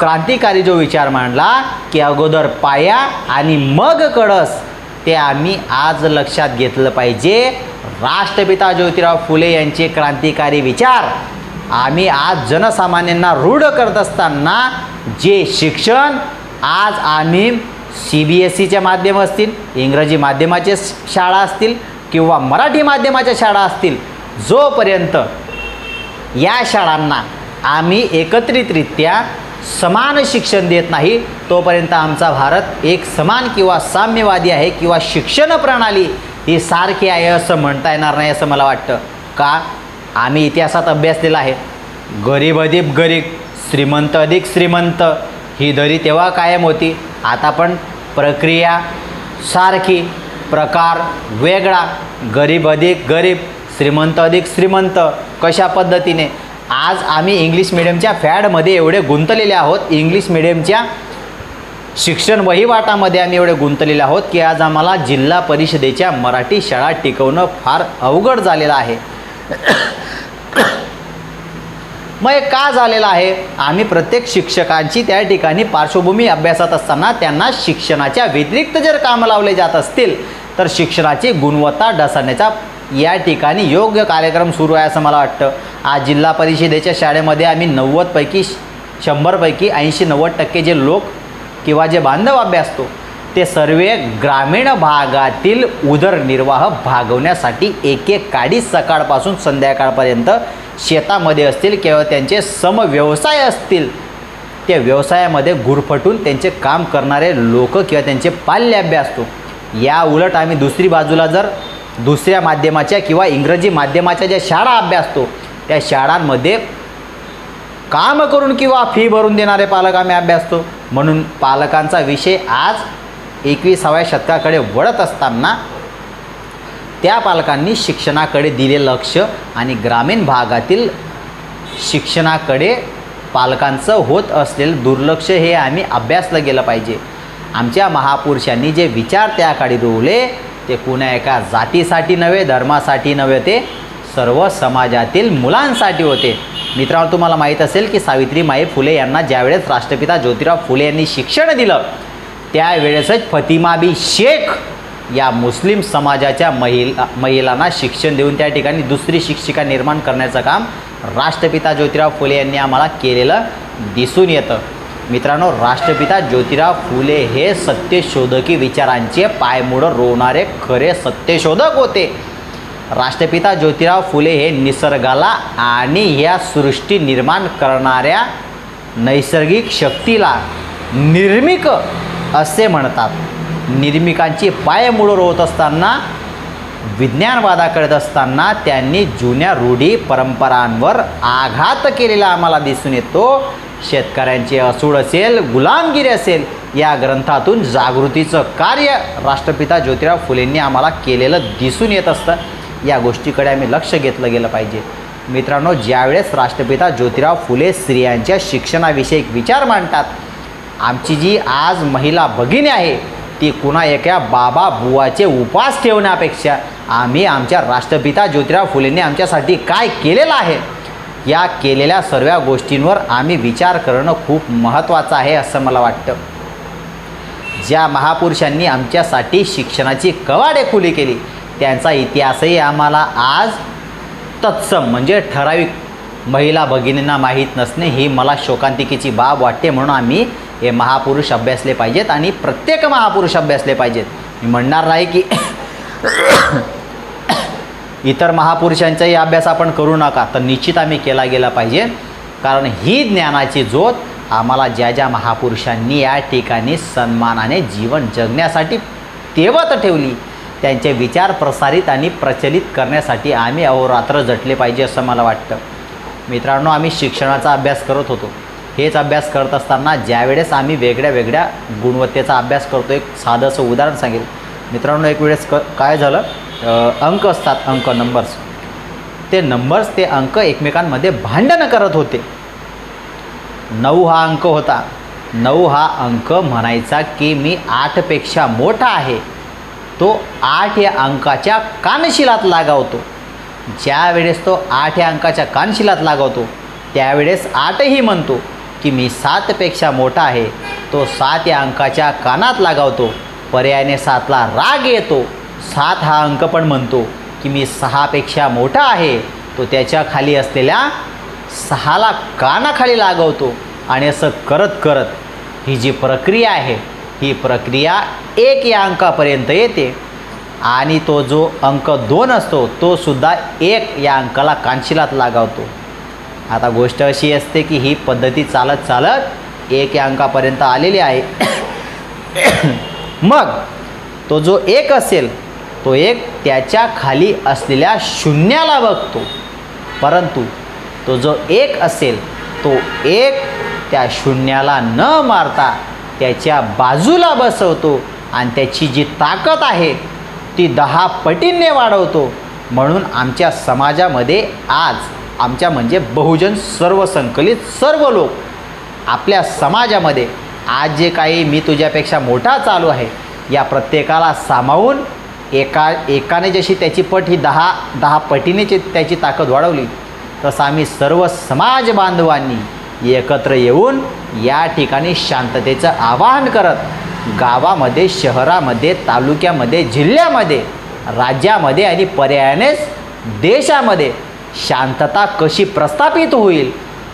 Speaker 1: क्रांतिकारी जो विचार मांडला की अगोदर पाया आणि मग कळस, ते आम्ही आज लक्षात घेतलं पाहिजे. राष्ट्रपिता ज्योतिराव फुले यांचे क्रांतिकारी विचार आम्ही आज जनसामान्यांना रूढ करत असताना जे शिक्षण आज आम्ही CBSEचे माध्यम असतील, इंग्रजी माध्यमाचे शाळा असतील किंवा मराठी माध्यमाच्या शाळा असतील, जोपर्यंत या शाळांना आम्ही एकत्रितरित्या समान शिक्षण देत नाही तोपर्यंत आमचा भारत एक समान किंवा साम्यवादी आहे किंवा शिक्षण प्रणाली ही सारखी आहे असं म्हणता येणार नाही असं मला वाटतं. का? आम्ही इतिहासात अभ्यासलेला आहे, गरीब अधिक गरीब, श्रीमंत अधिक श्रीमंत ही दरी तेव्हा कायम होती. आता पण प्रक्रिया सारखी, प्रकार वेगळा, गरीब अधिक गरीब, श्रीमंत अधिक श्रीमंत. कशा पद्धतीने आज आम्ही इंग्लिश मिडियमच्या फॅडमध्ये एवढे गुंतलेले आहोत, इंग्लिश मिडियमच्या शिक्षण वहिवाटामध्ये आम्ही एवढे गुंतलेले आहोत की आज आम्हाला जिल्हा परिषदेच्या मराठी शाळा टिकवणं फार अवघड झालेलं आहे. मग हे का झालेलं आहे? आम्ही प्रत्येक शिक्षकांची त्या ठिकाणी पार्श्वभूमी अभ्यासात असताना त्यांना शिक्षणाच्या व्यतिरिक्त जर कामं लावले जात असतील तर शिक्षणाची गुणवत्ता ढासळण्याचा या ठिकाणी योग्य कार्यक्रम सुरू आहे असं मला वाटतं. आज जिल्हा परिषदेच्या शाळेमध्ये आम्ही 90पैकी 100पैकी 80-90% जे लोक किंवा जे बांधव अभ्यासतो ते सर्व ग्रामीण भागातील उदरनिर्वाह भागवण्यासाठी एक काडी सकाळपासून संध्याकाळपर्यंत शेतामध्ये असतील किंवा त्यांचे समव्यवसाय असतील त्या व्यवसायामध्ये गुरफटून त्यांचे काम करणारे लोक किंवा त्यांचे पाल्य अभ्यासतो। या उलट आम्ही दुसरी बाजूला जर दुसऱ्या माध्यमाच्या किंवा इंग्रजी माध्यमाच्या ज्या शाळा अभ्यासतो त्या शाळांमध्ये काम करून किंवा फी भरून देणारे पालक आम्ही अभ्यासतो। म्हणून पालकांचा विषय आज 21व्या शतकाकडे वळत असताना त्या पालकांनी शिक्षणाकडे दिले लक्ष आणि ग्रामीण भागातील शिक्षणाकडे पालकांचं होत असलेलं दुर्लक्ष हे आम्ही अभ्यासलं गेलं पाहिजे। आमच्या महापुरुषांनी जे विचार त्या काळी रोवले ते कुणा एका जातीसाठी नव्हे, धर्मासाठी नव्हे, ते सर्व समाजातील मुलांसाठी होते। मित्रांनो, तुम्हाला माहीत असेल की सावित्रीमाई फुले यांना ज्यावेळेस राष्ट्रपिता ज्योतिराव फुले यांनी शिक्षण दिलं त्यावेळेसच फतिमाबी शेख या मुस्लिम समाजाच्या महिलांना शिक्षण देऊन त्या ठिकाणी दुसरी शिक्षिका निर्माण करण्याचं काम राष्ट्रपिता ज्योतिराव फुले यांनी आम्हाला केलेलं दिसून येतं। मित्रांनो, राष्ट्रपिता ज्योतिराव फुले हे सत्यशोधकी विचारांचे पायमुळं रोवणारे खरे सत्यशोधक होते। राष्ट्रपिता ज्योतिराव फुले हे निसर्गाला आणि या सृष्टी निर्माण करणाऱ्या नैसर्गिक शक्तीला निर्मिक असे म्हणतात। निर्मिकांची पायमुळं रोवत असताना, विज्ञानवादाकडे असताना त्यांनी जुन्या रूढी परंपरांवर आघात केलेला आम्हाला दिसून येतो। शेतकऱ्यांचे असूड असेल, गुलामगिरी असेल, या ग्रंथातून जागृतीचं कार्य राष्ट्रपिता ज्योतिराव फुलेंनी आम्हाला केलेलं दिसून येत असतं। या गोष्टीकडे आम्ही लक्ष घेतलं गेलं पाहिजे। मित्रांनो, ज्यावेळेस राष्ट्रपिता ज्योतिराव फुले स्त्रियांच्या शिक्षणाविषयक विचार मांडतात, आमची जी आज महिला भगिनी आहे ती कुणा एका बाबा बुवाचे उपास ठेवण्यापेक्षा आम्ही आमच्या राष्ट्रपिता ज्योतिराव फुलेंनी आमच्यासाठी काय केलेलं आहे या केलेल्या सर्व गोष्टींवर आम्ही विचार करणं खूप महत्त्वाचं आहे असं मला वाटतं। ज्या महापुरुषांनी आमच्यासाठी शिक्षणाची कवाडे खुली केली त्यांचा इतिहासही आम्हाला आज तत्सम म्हणजे ठराविक महिला भगिनींना माहीत नसणे ही मला शोकांतिकेची बाब वाटते। म्हणून आम्ही हे महापुरुष अभ्यासले पाहिजेत आणि प्रत्येक महापुरुष अभ्यासले पाहिजेत। मी म्हणणार नाही की इतर महापुरुषांचाही अभ्यास आपण करू नका, तर निश्चित आम्ही केला गेला पाहिजे। कारण ही ज्ञानाची ज्योत आम्हाला ज्या ज्या महापुरुषांनी या ठिकाणी सन्मानाने जीवन जगण्यासाठी तेवत ठेवली त्यांचे विचार प्रसारित आणि प्रचलित करण्यासाठी आम्ही अहोरात्र झटले पाहिजे असं मला वाटतं। मित्रांनो, आम्ही शिक्षणाचा अभ्यास करत होतो। हेच अभ्यास करत असताना ज्यावेळेस आम्ही वेगळ्या वेगळ्या गुणवत्तेचा अभ्यास करतो, एक साधंसं उदाहरण सांगेल। मित्रांनो, एक वेळेस काय झालं, अंक असतात, अंक नंबर्स, ते अंक एकमेकांमध्ये भांडण करत होते। 9 हा अंक होता। 9 हा अंक म्हणायचा की मी 8पेक्षा मोठा आहे, तो 8 या अंकाच्या कानशिलात लागावतो। ज्या वेळेस तो 8 या अंकाच्या कानशिलात लागावतो त्यावेळेस 8ही म्हणतो की मी 7पेक्षा मोठा आहे, तो 7 या अंकाच्या कानात लागावतो। पर्यायाने 7ला राग येतो, 7 हा अंक पण म्हणतो की मी 6पेक्षा मोठा आहे, तो त्याच्या खाली असलेल्या 6ला कानाखाली लागवतो। आणि असं करत करत ही जी प्रक्रिया आहे ही प्रक्रिया 1 या अंकापर्यंत येते आणि तो जो अंक 2 असतो तो सुद्धा 1 या अंकाला कानशिलात लागावतो। आता गोष्ट अशी असते की ही पद्धती चालत चालत 1 या अंकापर्यंत आलेली आहे। मग तो जो 1 असेल तो 1 त्याच्या खाली असलेल्या शून्याला बघतो, परंतु तो जो 1 असेल तो 1 त्या शून्याला न मारता त्याच्या बाजूला बसवतो आणि त्याची जी ताकद आहे ती 10 पटींनी वाढवतो। म्हणून आमच्या समाजामध्ये आज आमच्या म्हणजे बहुजन सर्व संकलित सर्व लोक आपल्या समाजामध्ये आज जे काही मी तुझ्यापेक्षा मोठा चालू आहे या प्रत्येकाला सामावून एकाने जशी त्याची पट ही 10 पटीने त्याची ताकद वाढवली, तसं आम्ही सर्व समाज बांधवांनी एकत्र येऊन या ठिकाणी शांततेचं आवाहन करत गावामध्ये, शहरामध्ये, तालुक्यामध्ये, जिल्ह्यामध्ये, राज्यामध्ये आणि पर्यायानेच देशामध्ये शांतता कशी प्रस्थापित होईल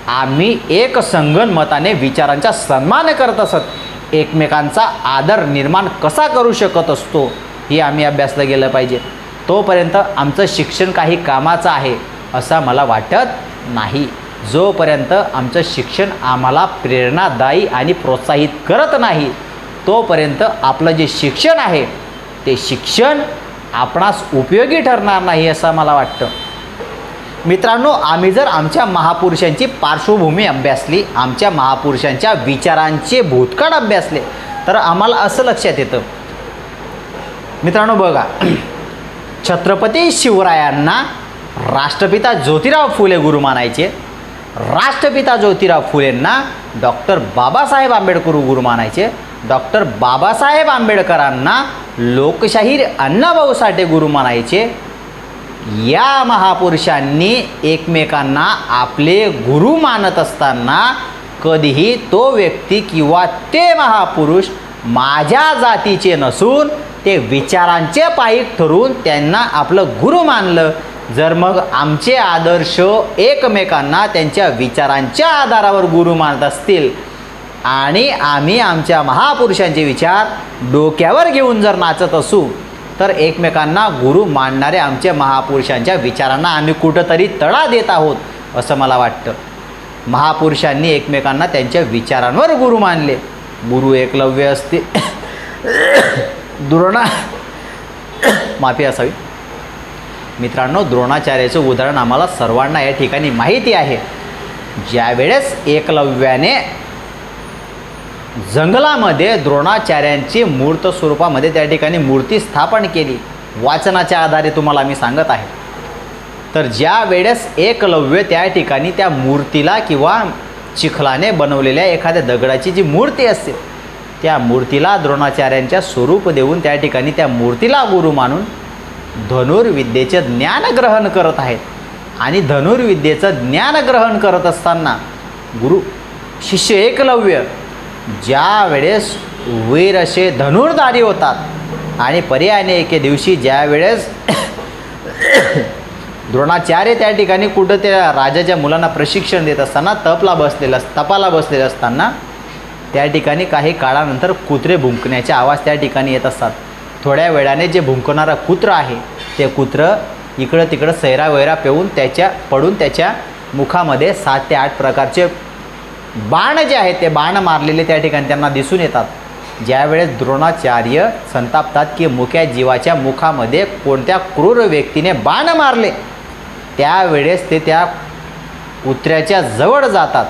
Speaker 1: आम्ही एक संगनमताने विचारांचा सन्मान करत असत एकमेकांचा आदर निर्माण कसा करू शकत असतो हे आम्ही अभ्यासलं गेलं पाहिजे. तोपर्यंत आमचं शिक्षण काही कामाचं आहे असं मला वाटत नाही. जोपर्यंत आमचं शिक्षण आम्हाला प्रेरणादायी आणि प्रोत्साहित करत नाही तोपर्यंत आपलं जे शिक्षण आहे ते शिक्षण आपणास उपयोगी ठरणार नाही असं मला वाटतं. मित्रांनो, आम्ही जर आमच्या महापुरुषांची पार्श्वभूमी अभ्यासली, आमच्या महापुरुषांच्या विचारांचे भूतकाळ अभ्यासले तर आम्हाला असं लक्षात येतं. मित्रांनो बघा, छत्रपती शिवरायांना राष्ट्रपिता ज्योतिराव फुले गुरु मानायचे, राष्ट्रपिता ज्योतिराव फुलेंना डॉक्टर बाबासाहेब आंबेडकर गुरु मानायचे, डॉक्टर बाबासाहेब आंबेडकरांना लोकशाहीर अण्णाभाऊ साठे गुरु मानायचे. या महापुरुषांनी एकमेकांना आपले गुरु मानत असताना कधीही तो व्यक्ती किंवा ते महापुरुष माझ्या जातीचे नसून ते विचारांचे पाईक ठरून त्यांना आपलं गुरु मानलं. जर मग आमचे आदर्श एकमेकांना त्यांच्या विचारांच्या आधारावर गुरु मानत असतील आणि आम्ही आमच्या महापुरुषांचे विचार डोक्यावर घेऊन जर नाचत असू तर एकमेकांना गुरु मानणाऱ्या आमच्या महापुरुषांच्या विचारांना आम्ही कुठंतरी तडा देत आहोत असं मला वाटतं. महापुरुषांनी एकमेकांना त्यांच्या विचारांवर गुरु मानले. गुरु एकलव्य असते माफी असावी. मित्रांनो, द्रोणाचार्याचं उदाहरण आम्हाला सर्वांना या ठिकाणी माहिती आहे. ज्यावेळेस एकलव्याने जंगलामध्ये द्रोणाचार्यांची मूर्त स्वरूपामध्ये त्या ठिकाणी मूर्ती स्थापन केली, वाचनाच्या आधारे तुम्हाला मी सांगत आहे. तर ज्या वेळेस एकलव्य त्या ठिकाणी त्या मूर्तीला किंवा चिखलाने बनवलेल्या एखाद्या दगडाची जी मूर्ती असते त्या मूर्तीला द्रोणाचार्यांच्या स्वरूप देऊन त्या ठिकाणी त्या मूर्तीला गुरु मानून धनुर्विद्येचे ज्ञान ग्रहण करत आहेत. आणि धनुर्विद्येचं ज्ञान ग्रहण करत असताना गुरु शिष्य एकलव्य ज्या वेळेस वीर असे धनुर्धारी होतात आणि पर्यायाने एके दिवशी ज्या वेळेस द्रोणाचार्य त्या ठिकाणी कुठं त्या राजाच्या मुलांना प्रशिक्षण देत असताना तपाला बसलेलं असताना त्या ठिकाणी काही काळानंतर कुत्रे भुंकण्याचे आवाज त्या ठिकाणी येत असतात. थोड्या वेळाने जे भुंकणारं कुत्र आहे ते कुत्रं इकडं तिकडं सैरावैरा पडून त्याच्या मुखामध्ये 7 ते 8 प्रकारचे बाण जे आहेत ते बाण मारलेले त्या ठिकाणी त्यांना दिसून येतात. ज्यावेळेस द्रोणाचार्य संतापतात की मुक्या जीवाच्या मुखामध्ये कोणत्या क्रूर व्यक्तीने बाण मारले, त्यावेळेस ते त्या कुत्र्याच्या जवळ जातात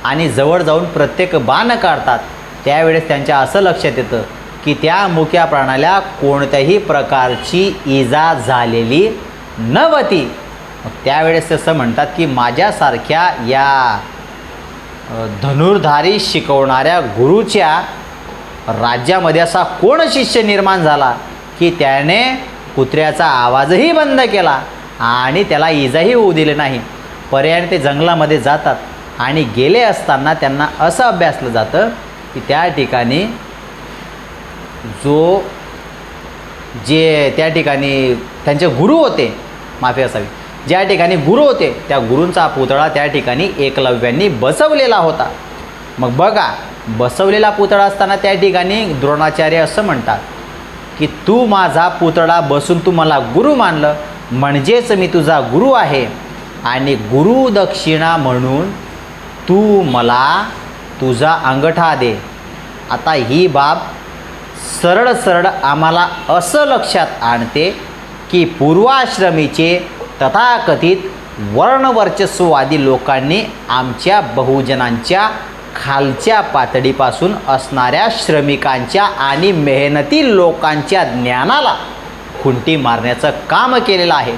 Speaker 1: आणि जवळ जाऊन प्रत्येक बाण काढतात. त्यावेळेस त्यांच्या असं लक्षात येतं की त्या मुक्या प्राण्याला कोणत्याही प्रकारची इजा झालेली नव्हती. त्यावेळेस असं म्हणतात की माझ्यासारख्या या धनुर्धारी शिकवणाऱ्या गुरुच्या राज्यामध्ये असा कोण शिष्य निर्माण झाला की त्याने कुत्र्याचा आवाजही बंद केला आणि त्याला इजाही होऊ दिले नाही. पर्यायाने ते जंगलामध्ये जातात आणि गेले असताना त्यांना असं अभ्यासलं जातं की त्या ठिकाणी जे त्या ठिकाणी त्यांचे गुरु होते, माफी असावी, ज्या ठिकाणी गुरु होते त्या गुरूंचा पुतळा त्या ठिकाणी एकलव्यांनी बसवलेला होता. मग बघा, बसवलेला पुतळा असताना त्या ठिकाणी द्रोणाचार्य असं म्हणतात की तू माझा पुतळा बसून तू मला गुरु मानलं म्हणजेच मी तुझा गुरु आहे आणि गुरु दक्षिणा म्हणून तू मला तुझा अंगठा दे. आता ही बाब सरळ सरळ आम्हाला असं लक्षात आणते की पूर्वाश्रमीचे तथाकथित वर्णवर्चस्ववादी लोकांनी आमच्या बहुजनांच्या खालच्या पातळीपासून असणाऱ्या श्रमिकांच्या आणि मेहनती लोकांच्या ज्ञानाला खुंटी मारण्याचं काम केलेलं आहे.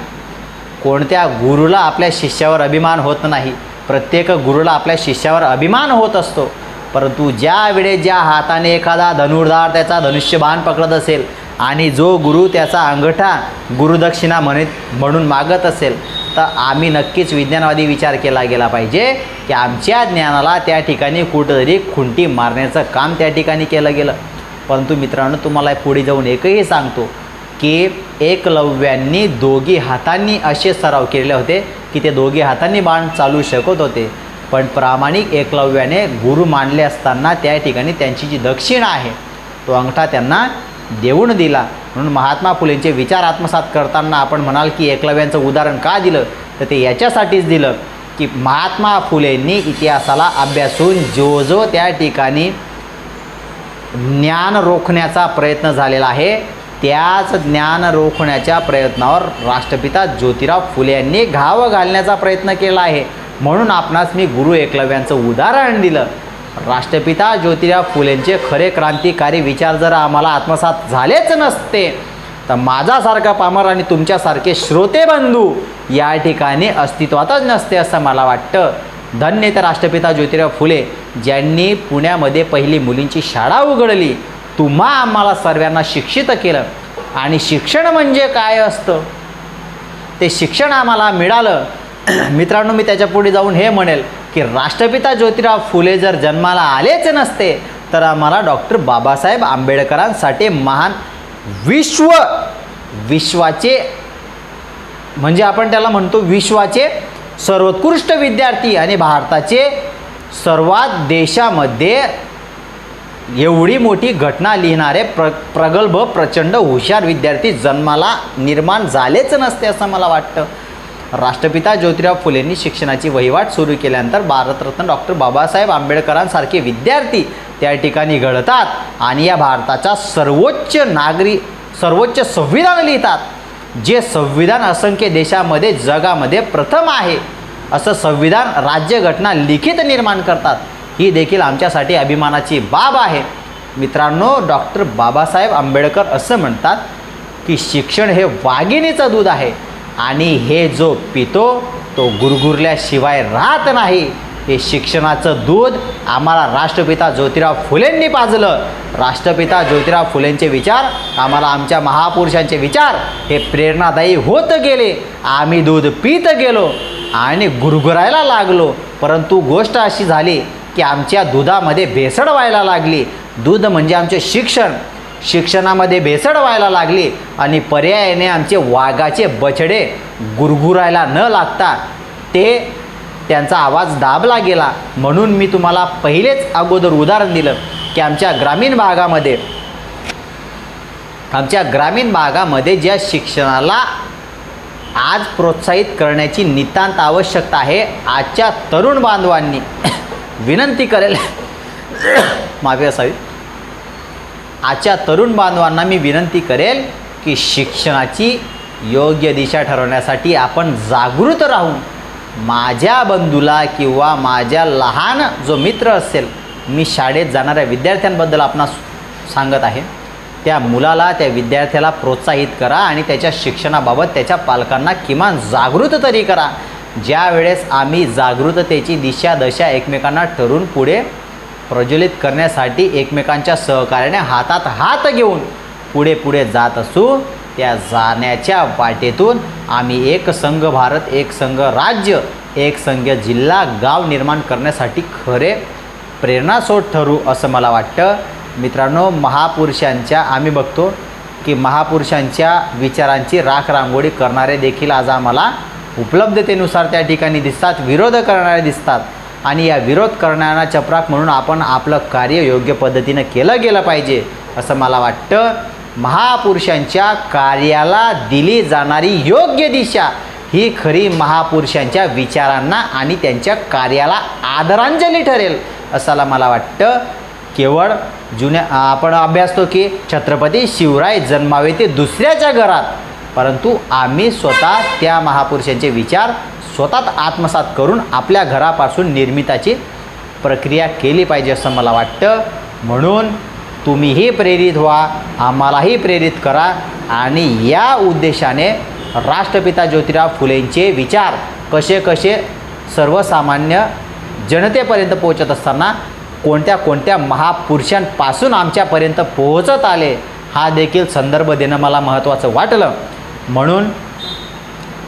Speaker 1: कोणत्या गुरुला आपल्या शिष्यावर अभिमान होत नाही, प्रत्येक गुरुला आपल्या शिष्यावर अभिमान होत असतो. परंतु ज्या वेळेस ज्या हाताने एखादा धनुर्धार त्याचा धनुष्यबाण पकडत असेल आणि जो गुरु त्याचा अंगठा गुरुदक्षिणा म्हणून मागत असेल तर आम्ही नक्कीच विज्ञानवादी विचार केला गेला पाहिजे की आमच्या ज्ञानाला त्या ठिकाणी कुठंतरी खुंटी मारण्याचं काम त्या ठिकाणी केलं गेलं. परंतु मित्रांनो, तुम्हाला पुढे जाऊन एकही सांगतो की एकलव्यांनी दोघी हातांनी असे सराव केलेले होते की ते दोघी हातांनी बाण चालू शकत होते, पण प्रामाणिक एकलव्याने गुरु मानले असताना त्या ठिकाणी त्यांची जी दक्षिणा आहे तो अंगठा त्यांना देऊन दिला. म्हणून महात्मा फुलेंचे विचार आत्मसात करताना आपण म्हणाल की एकलव्यांचं उदाहरण का दिलं, तर ते याच्यासाठीच दिलं की महात्मा फुलेंनी इतिहासाला अभ्यासून जो त्या ठिकाणी ज्ञान रोखण्याचा प्रयत्न झालेला आहे, त्याच ज्ञान रोखण्याच्या प्रयत्नावर राष्ट्रपिता ज्योतिराव फुले यांनी घाव घालण्याचा प्रयत्न केला आहे. म्हणून आपणास मी गुरु एकलव्यांचं उदाहरण दिलं. राष्ट्रपिता ज्योतिराव फुलेंचे खरे क्रांतिकारी विचार जर आम्हाला आत्मसात झालेच नसते तर माझ्यासारखा पामर आणि तुमच्यासारखे श्रोते बंधू या ठिकाणी अस्तित्वातच नसते असं मला वाटतं. धन्य ते राष्ट्रपिता ज्योतिराव फुले ज्यांनी पुण्यामध्ये पहिली मुलींची शाळा उघडली, तुम्हा आम्हाला सर्वांना शिक्षित केलं. आणि शिक्षण म्हणजे काय असतं ते शिक्षण आम्हाला मिळालं. मित्रांनो, मी त्याच्या पुढे जाऊन हे म्हणेल की राष्ट्रपिता ज्योतिराव फुले जर जन्माला आलेच नसते तर आम्हाला डॉक्टर बाबासाहेब आंबेडकरांसाठी महान विश्वाचे म्हणजे आपण त्याला म्हणतो विश्वाचे सर्वोत्कृष्ट विद्यार्थी आणि भारताचे सर्वात देशामध्ये एवढी मोठी घटना लिहिणारे प्रगल्भ प्रचंड हुशार विद्यार्थी जन्माला निर्माण झालेच नसते असं मला वाटतं. राष्ट्रपिता ज्योतिराव फुलेंनी शिक्षणाची वहिवाट सुरू केल्यानंतर भारतरत्न डॉक्टर बाबासाहेब आंबेडकरांसारखे विद्यार्थी त्या ठिकाणी घडतात आणि या भारताचा सर्वोच्च संविधान लिहितात, जे संविधान असंख्य देशामध्ये जगामध्ये प्रथम आहे असं संविधान राज्यघटना लिखित निर्माण करतात. ही देखील आमच्यासाठी अभिमानाची बाब आहे. मित्रांनो, डॉक्टर बाबासाहेब आंबेडकर असं म्हणतात की शिक्षण हे वाघिणीचं दूध आहे आणि हे जो पितो तो गुरगुरल्याशिवाय राहत नाही. हे शिक्षणाचं दूध आम्हाला राष्ट्रपिता ज्योतिराव फुलेंनी पाजलं. राष्ट्रपिता ज्योतिराव फुलेंचे विचार आम्हाला आमच्या महापुरुषांचे विचार हे प्रेरणादायी होत गेले. आम्ही दूध पीत गेलो आणि गुरगुरायला लागलो. परंतु गोष्ट अशी झाली की आमच्या दुधामध्ये भेसळ व्हायला लागली. दूध म्हणजे आमचे शिक्षणामध्ये भेसळ व्हायला लागली आणि पर्यायाने आमचे वाघाचे बछडे गुरगुरायला न लागता त्यांचा आवाज दाबला गेला. म्हणून मी तुम्हाला पहिलेच अगोदर उदाहरण दिलं की आमच्या ग्रामीण भागामध्ये ज्या शिक्षणाला आज प्रोत्साहित करण्याची नितांत आवश्यकता आहे, आजच्या तरुण बांधवांनी विनंती करेल माफी असावी, आजच्या तरुण बांधवांना मी विनंती करेल की शिक्षणाची योग्य दिशा ठरवण्यासाठी आपण जागृत राहून माझ्या बंधूला किंवा माझ्या लहान जो मित्र असेल, मी शाळेत जाणाऱ्या विद्यार्थ्यांबद्दल आपणास सांगत आहे, त्या मुलाला त्या विद्यार्थ्याला प्रोत्साहित करा आणि त्याच्या शिक्षणाबाबत त्याच्या पालकांना किमान जागृत तरी करा. ज्या वेळेस आम्ही जागृततेची दिशा दशा एकमेकांना ठरवून पुढे प्रज्वलित करण्यासाठी एकमेकांच्या सहकार्याने हातात हात घेऊन पुढे जात असू, त्या जाण्याच्या वाटेतून आम्ही एक संघ भारत, एक संघ राज्य, एक संघ जिल्हा, गाव निर्माण करण्यासाठी खरे प्रेरणास्रोत ठरू असं मला वाटतं. मित्रांनो, आम्ही बघतो की महापुरुषांच्या विचारांची राख रांगोळी करणारे देखील आज आम्हाला उपलब्धतेनुसार त्या ठिकाणी दिसतात, विरोध करणारे दिसतात. आणि या विरोध करणाऱ्यांना चपराक म्हणून आपण आपलं कार्य योग्य पद्धतीनं केलं गेलं पाहिजे असं मला वाटतं. महापुरुषांच्या कार्याला दिली जाणारी योग्य दिशा ही खरी महापुरुषांच्या विचारांना आणि त्यांच्या कार्याला आदरांजली ठरेल असाला मला वाटतं. केवळ आपण अभ्यासतो की छत्रपती शिवराय जन्मावे ते दुसऱ्याच्या घरात, परंतु आम्ही स्वतः त्या महापुरुषांचे विचार स्वतः आत्मसात करून आपल्या घरापासून निर्मिताची प्रक्रिया केली पाहिजे असं मला वाटतं. म्हणून तुम्हीही प्रेरित व्हा, आम्हालाही प्रेरित करा आणि या उद्देशाने राष्ट्रपिता ज्योतिराव फुलेंचे विचार कसे सर्वसामान्य जनतेपर्यंत पोहोचत असताना कोणत्या महापुरुषांपासून आमच्यापर्यंत पोहोचत आले हा देखील संदर्भ देणं मला महत्त्वाचं वाटलं. म्हणून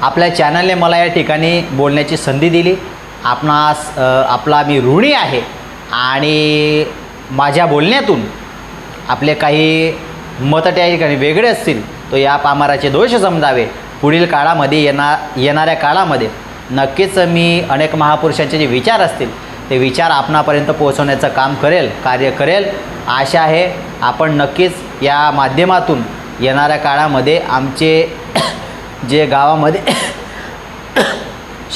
Speaker 1: आपल्या चॅनलने मला या ठिकाणी बोलण्याची संधी दिली. आपला मी ऋणी आहे आणि माझ्या बोलण्यातून आपले काही मत त्या ठिकाणी वेगळे असतील तो या पामराचे दोष समजावे. पुढील काळामध्ये येणाऱ्या काळामध्ये नक्कीच मी अनेक महापुरुषांचे जे विचार असतील ते विचार आपणापर्यंत पोहोचवण्याचं काम करेल, कार्य करेल. आशा आहे आपण नक्कीच या माध्यमातून येणाऱ्या काळामध्ये आमचे जे गावामध्ये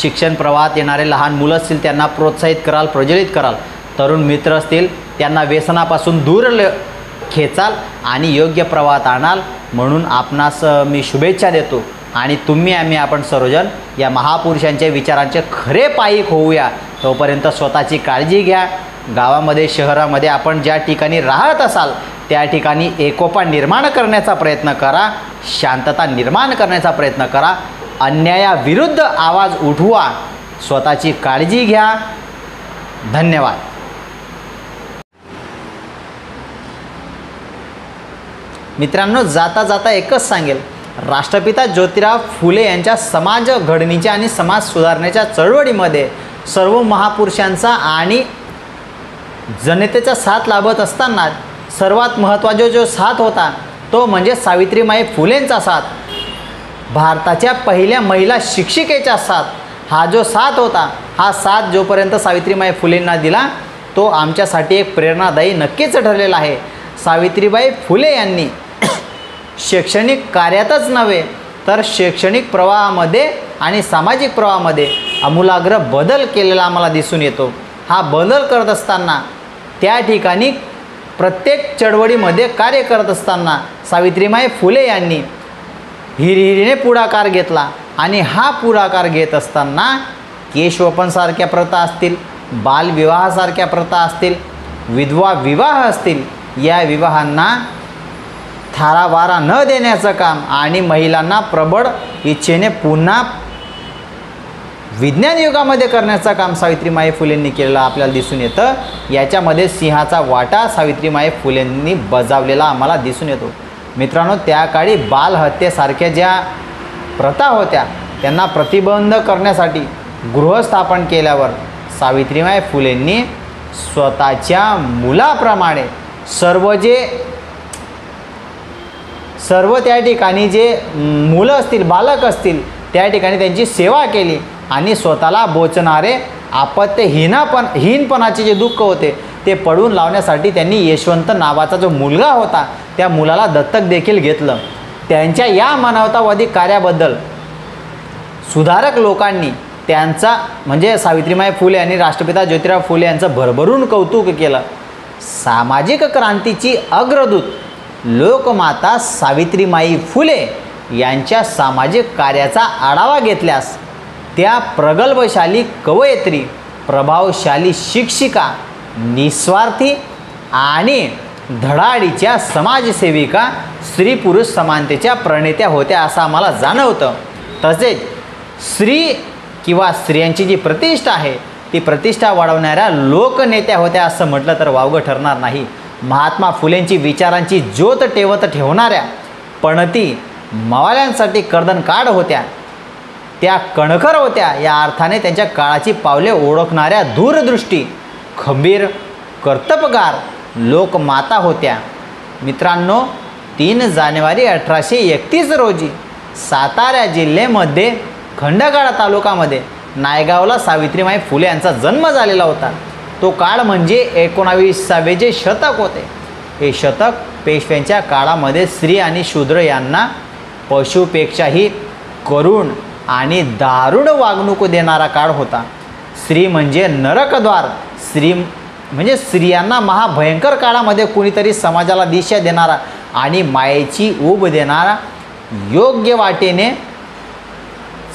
Speaker 1: शिक्षण प्रवाहात येणारे लहान मुलं असतील त्यांना प्रोत्साहित कराल, प्रज्वलित कराल. तरुण मित्र असतील त्यांना व्यसनापासून दूर खेचाल आणि योग्य प्रवाहात आणाल. म्हणून आपणास मी शुभेच्छा देतो. आणि आपण सर्वजण या महापुरुषांच्या विचारांचे खरे पाईक होऊया. तोपर्यंत स्वतःची काळजी घ्या. गावामध्ये शहरामध्ये आपण ज्या ठिकाणी राहत असाल त्या ठिकाणी एकोपा निर्माण करण्याचा प्रयत्न करा, शांतता निर्माण करण्याचा प्रयत्न करा, अन्यायाविरुद्ध आवाज उठवा. स्वतःची काळजी घ्या. धन्यवाद. मित्रांनो, जाता जाता एकच सांगेल, राष्ट्रपिता ज्योतिराव फुले यांच्या समाज घडणीच्या आणि समाज सुधारणेच्या चळवळीमध्ये सर्व महापुरुषांचा आणि जनतेचा साथ लाभत असताना सर्वात महत्त्वाचा जो साथ होता तो म्हणजे सावित्रीमाई फुलेंचा साथ. भारताच्या पहिल्या महिला शिक्षिकेचा साथ. हा जो साथ होता, हा साथ जोपर्यंत सावित्रीमाई फुलेंना दिला तो आमच्यासाठी एक प्रेरणादायी नक्कीच ठरलेला आहे. सावित्रीबाई फुले यांनी शैक्षणिक कार्यातच नव्हे तर शैक्षणिक प्रवाहामध्ये आणि सामाजिक प्रवाहामध्ये आमूलाग्र बदल केलेला आम्हाला दिसून येतो. हा बदल करत असताना त्या ठिकाणी प्रत्येक चळवळीमध्ये कार्य करत असताना सावित्रीमाई फुले यांनी हिरिहिरीने पुढाकार घेतला. आणि हा पुढाकार घेत असताना केशवपनसारख्या प्रथा असतील, बालविवाहासारख्या प्रथा असतील, विधवा विवाह असतील, या विवाहांना थारावारा न देण्याचं काम आणि महिलांना प्रबळ इच्छेने पुन्हा विज्ञान युगामध्ये करण्याचं काम सावित्रीमाई फुलेंनी केलेलं आपल्याला दिसून येतं. याच्यामध्ये सिंहाचा वाटा सावित्रीमाई फुलेंनी बजावलेला आम्हाला दिसून येतो. मित्रांनो, त्या काळी बालहत्येसारख्या ज्या प्रथा होत्या त्यांना प्रतिबंध करण्यासाठी गृह स्थापन केल्यावर सावित्रीमाई फुलेंनी स्वतःच्या मुलाप्रमाणे सर्व त्या ठिकाणी जे मुलं असतील, बालक असतील, त्या ठिकाणी त्यांची सेवा केली. आणि स्वतःला बोचणारे हीनपणाचे जे दुःख होते ते पडून लावण्यासाठी त्यांनी यशवंत नावाचा जो मुलगा होता त्या मुलाला दत्तक देखील घेतलं. त्यांच्या या मानवतावादी कार्याबद्दल सुधारक लोकांनी त्यांचा म्हणजे सावित्रीमाई फुले आणि राष्ट्रपिता ज्योतिराव फुले यांचं भरभरून कौतुक केलं. सामाजिक क्रांतीची अग्रदूत लोकमाता सावित्रीमाई फुले यांच्या सामाजिक कार्याचा आढावा घेतल्यास त्या प्रगल्भशाली कवयित्री, प्रभावशाली शिक्षिका, निस्वार्थी आणि धडाडीच्या समाजसेविका, स्त्री पुरुष समानतेच्या प्रणेत्या होत्या असं आम्हाला जाणवतं. तसेच स्त्री किंवा स्त्रियांची जी प्रतिष्ठा आहे ती प्रतिष्ठा वाढवणाऱ्या लोकनेत्या होत्या असं म्हटलं तर वावगं ठरणार नाही. महात्मा फुलेंची विचारांची ज्योत ठेवणाऱ्या पणती मवाल्यांसाठी कर्दनकाढ होत्या. त्या कणखर होत्या. या अर्थाने त्यांच्या काळाची पावले ओळखणाऱ्या दूरदृष्टी, खंबीर, कर्तबगार लोकमाता होत्या. मित्रांनो, 3 जानेवारी 1831 रोजी सातारा जिल्ह्यामध्ये खंडगाळ तालुक्यामध्ये नायगावला सावित्रीमाई फुले यांचा जन्म झालेला होता. तो काळ म्हणजे 19वे जे शतक होते. हे शतक पेशव्यांच्या काळामध्ये स्त्री आणि शूद्र यांना पशुपेक्षाही करुण आणि दारुण वागणूक देणारा काळ होता. स्त्री म्हणजे नरकद्वार, स्त्री म्हणजे स्त्रियांना महाभयंकर काळामध्ये कुणीतरी समाजाला दिशा देणारा आणि मायेची ऊब देणारा, योग्य वाटेने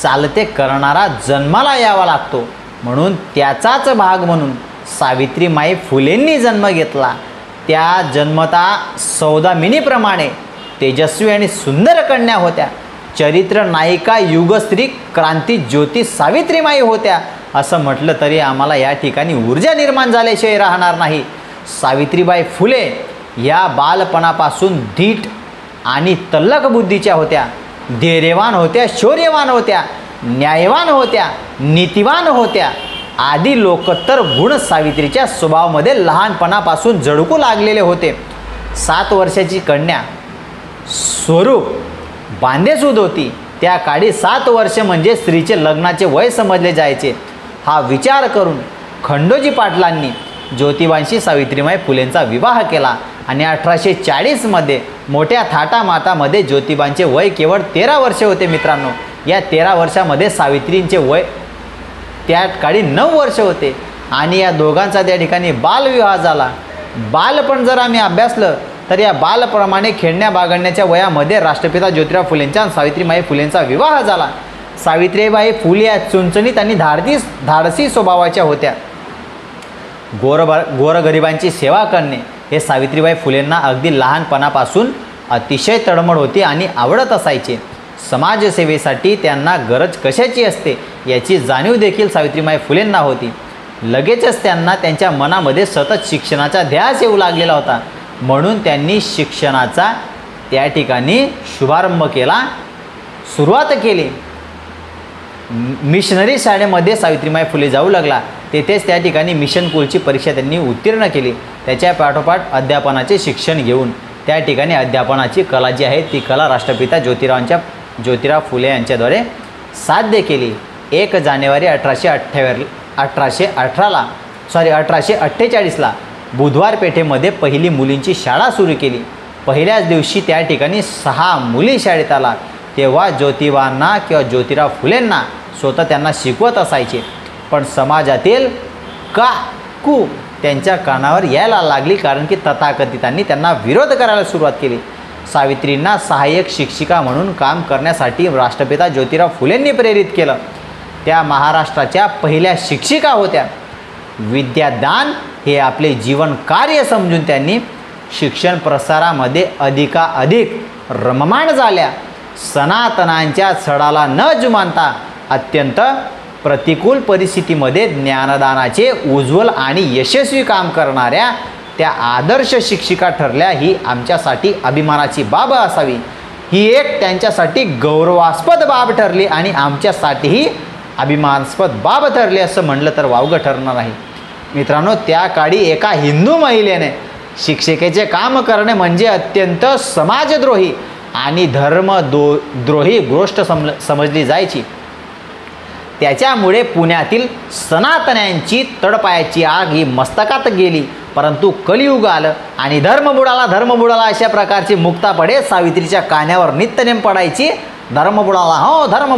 Speaker 1: चालते करणारा जन्माला यावा लागतो. म्हणून त्याचाच भाग म्हणून सावित्रीमाई फुलेंनी जन्म घेतला. त्या जन्मता सौदामिनीप्रमाणे तेजस्वी आणि सुंदर कन्या होत्या. चरित्र नायिका, युगस्त्री, क्रांती ज्योती सावित्रीमाई होत्या असं म्हटलं तरी आम्हाला या ठिकाणी ऊर्जा निर्माण झाल्याशिवाय राहणार नाही. सावित्रीबाई फुले या बालपणापासून धीट आणि तल्लख बुद्धीच्या होत्या. धैर्यवान होत्या, शौर्यवान होत्या, न्यायवान होत्या, नीतिवान होत्या. आदी लोकोत्तर गुण सावित्रीच्या स्वभावामध्ये लहानपणापासून झळकू लागलेले होते. 7 वर्षाची कन्या स्वरूप बांधेसूद होती. त्या काळी 7 वर्ष म्हणजे स्त्रीचे लग्नाचे वय समजले जायचे. हा विचार करून खंडोजी पाटलांनी ज्योतिबांशी सावित्रीबाई फुलेंचा विवाह केला आणि 1840मध्ये मोठ्या थाटामाटामध्ये ज्योतिबांचे वय केवळ 13 वर्षे होते. मित्रांनो, या 13 वर्षामध्ये सावित्रींचे वय त्या काळी 9 वर्ष होते आणि या दोघांचा त्या ठिकाणी बालविवाह झाला. बालपण जर आम्ही अभ्यासलं तर या बालप्रमाणे खेळण्या बागडण्याच्या वयामध्ये राष्ट्रपिता ज्योतिराव फुलेंचा आणि सावित्रीबाई फुलेंचा विवाह झाला. सावित्रीबाई फुले या चुणचुणीत आणि धाडसी स्वभावाच्या होत्या. गोरगरिबांची सेवा करणे हे सावित्रीबाई फुलेंना अगदी लहानपणापासून अतिशय तळमळ होती आणि आवडत असायचे. समाजसेवेसाठी त्यांना गरज कशाची असते याची जाणीव देखील सावित्रीबाई फुलेंना होती. लगेचच त्यांना त्यांच्या मनामध्ये सतत शिक्षणाचा ध्यास येऊ लागलेला होता. म्हणून त्यांनी शिक्षणाचा त्या ठिकाणी शुभारंभ केला, सुरुवात केली. मिशनरी शाळेमध्ये सावित्रीबाई फुले जाऊ लागला. तेथेच त्या ठिकाणी मिशन स्कूलची परीक्षा त्यांनी उत्तीर्ण केली. त्याच्या पाठोपाठ अध्यापनाचे शिक्षण घेऊन त्या ठिकाणी अध्यापनाची कला जी आहे ती कला राष्ट्रपिता ज्योतिराव फुले यांच्याद्वारे साध्य केली. 1 जानेवारी 1848ला बुधवार पेठेमध्ये पहिली मुलींची शाळा सुरू केली. पहिल्याच दिवशी त्या ठिकाणी 6 मुली शाळेत आला. तेव्हा ज्योतिबांना किंवा ज्योतिराव फुलेंना स्वतः त्यांना शिकवत असायचे. पण समाजातील कू त्यांच्या कानावर यायला लागली, कारण की तथाकथितांनी त्यांना विरोध करायला सुरुवात केली. सावित्रींना सहाय्यक शिक्षिका म्हणून काम करण्यासाठी राष्ट्रपिता ज्योतिराव फुलेंनी प्रेरित केलं. त्या महाराष्ट्राच्या पहिल्या शिक्षिका होत्या. विद्यादान हे आपले जीवन कार्य समजून त्यांनी शिक्षण प्रसारामध्ये अधिकाधिक रममाण झाल्या. सनातनांच्या छळाला न जुमानता अत्यंत प्रतिकूल परिस्थितीमध्ये ज्ञानदानाचे उज्ज्वल आणि यशस्वी काम करणाऱ्या त्या आदर्श शिक्षिका ठरल्या. ही आमच्यासाठी अभिमानाची बाब असावी. ही एक त्यांच्यासाठी गौरवास्पद बाब ठरली आणि आमच्यासाठीही अभिमानास्पद बाब ठरली असं म्हणलं तर वावगं ठरणार नाही. मित्रांनो, त्या काळी एका हिंदू महिलेने शिक्षिकेचे काम करणे म्हणजे अत्यंत समाजद्रोही आणि धर्मद्रोही गोष्ट समजली जायची. त्याच्यामुळे पुण्यातील सनातन्यांची तडपायाची आग ही मस्तकात गेली. परंतु कलियुग आलं आणि धर्म बुडाला अशा प्रकारची मुक्तापडे सावित्रीच्या कानावर नित्यनेम पडायची. धर्म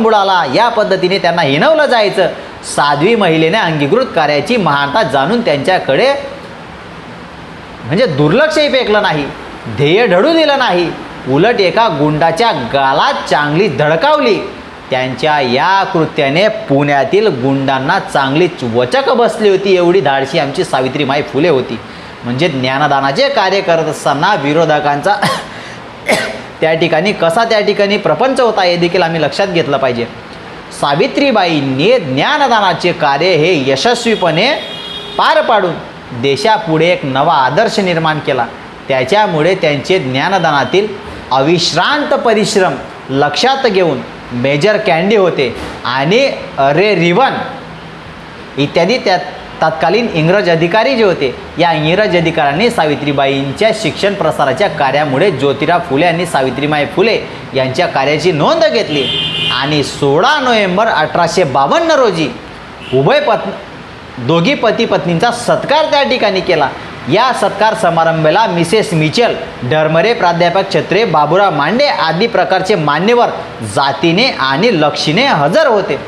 Speaker 1: बुडाला या पद्धतीने त्यांना हिणवलं जायचं. साध्वी महिलेने अंगीकृत कार्याची महानता जाणून त्यांच्याकडे म्हणजे दुर्लक्षही पेकलं नाही, ध्येय ढळू दिलं नाही. उलट एका गुंडाच्या गालात चांगली धडकावली. त्यांच्या या कृत्याने पुण्यातील गुंडांना चांगलीच वचक बसली होती. एवढी धाडशी आमची सावित्रीबाई फुले होती. म्हणजे ज्ञानदानाचे कार्य करत असताना विरोधकांचा त्या ठिकाणी कसा त्या ठिकाणी प्रपंच होता हे देखील आम्ही लक्षात घेतलं पाहिजे. सावित्रीबाईंनी ज्ञानदानाचे कार्य हे यशस्वीपणे पार पाडून देशापुढे एक नवा आदर्श निर्माण केला. त्याच्यामुळे त्यांचे ज्ञानदानातील अविश्रांत परिश्रम लक्षात घेऊन मेजर कँडी होते आणि रे रिवन इत्यादी त्या तत्कालीन इंग्रज अधिकारी जे होते, या इंग्रज अधिकाऱ्यांनी सावित्रीबाईंच्या शिक्षण प्रसाराच्या कार्यामुळे ज्योतिराव फुले आणि सावित्रीबाई फुले यांच्या कार्याची नोंद घेतली आणि 16 नोव्हेंबर 1852 रोजी दोघी पती पत्नींचा सत्कार त्या ठिकाणी केला. या सत्कार समारंभाला मिसेस मिचेल, डरमरे, प्राध्यापक छत्रे, बाबूराव मांडे आदी प्रकारचे मान्यवर जातीने आणि लक्षीने हजर होते.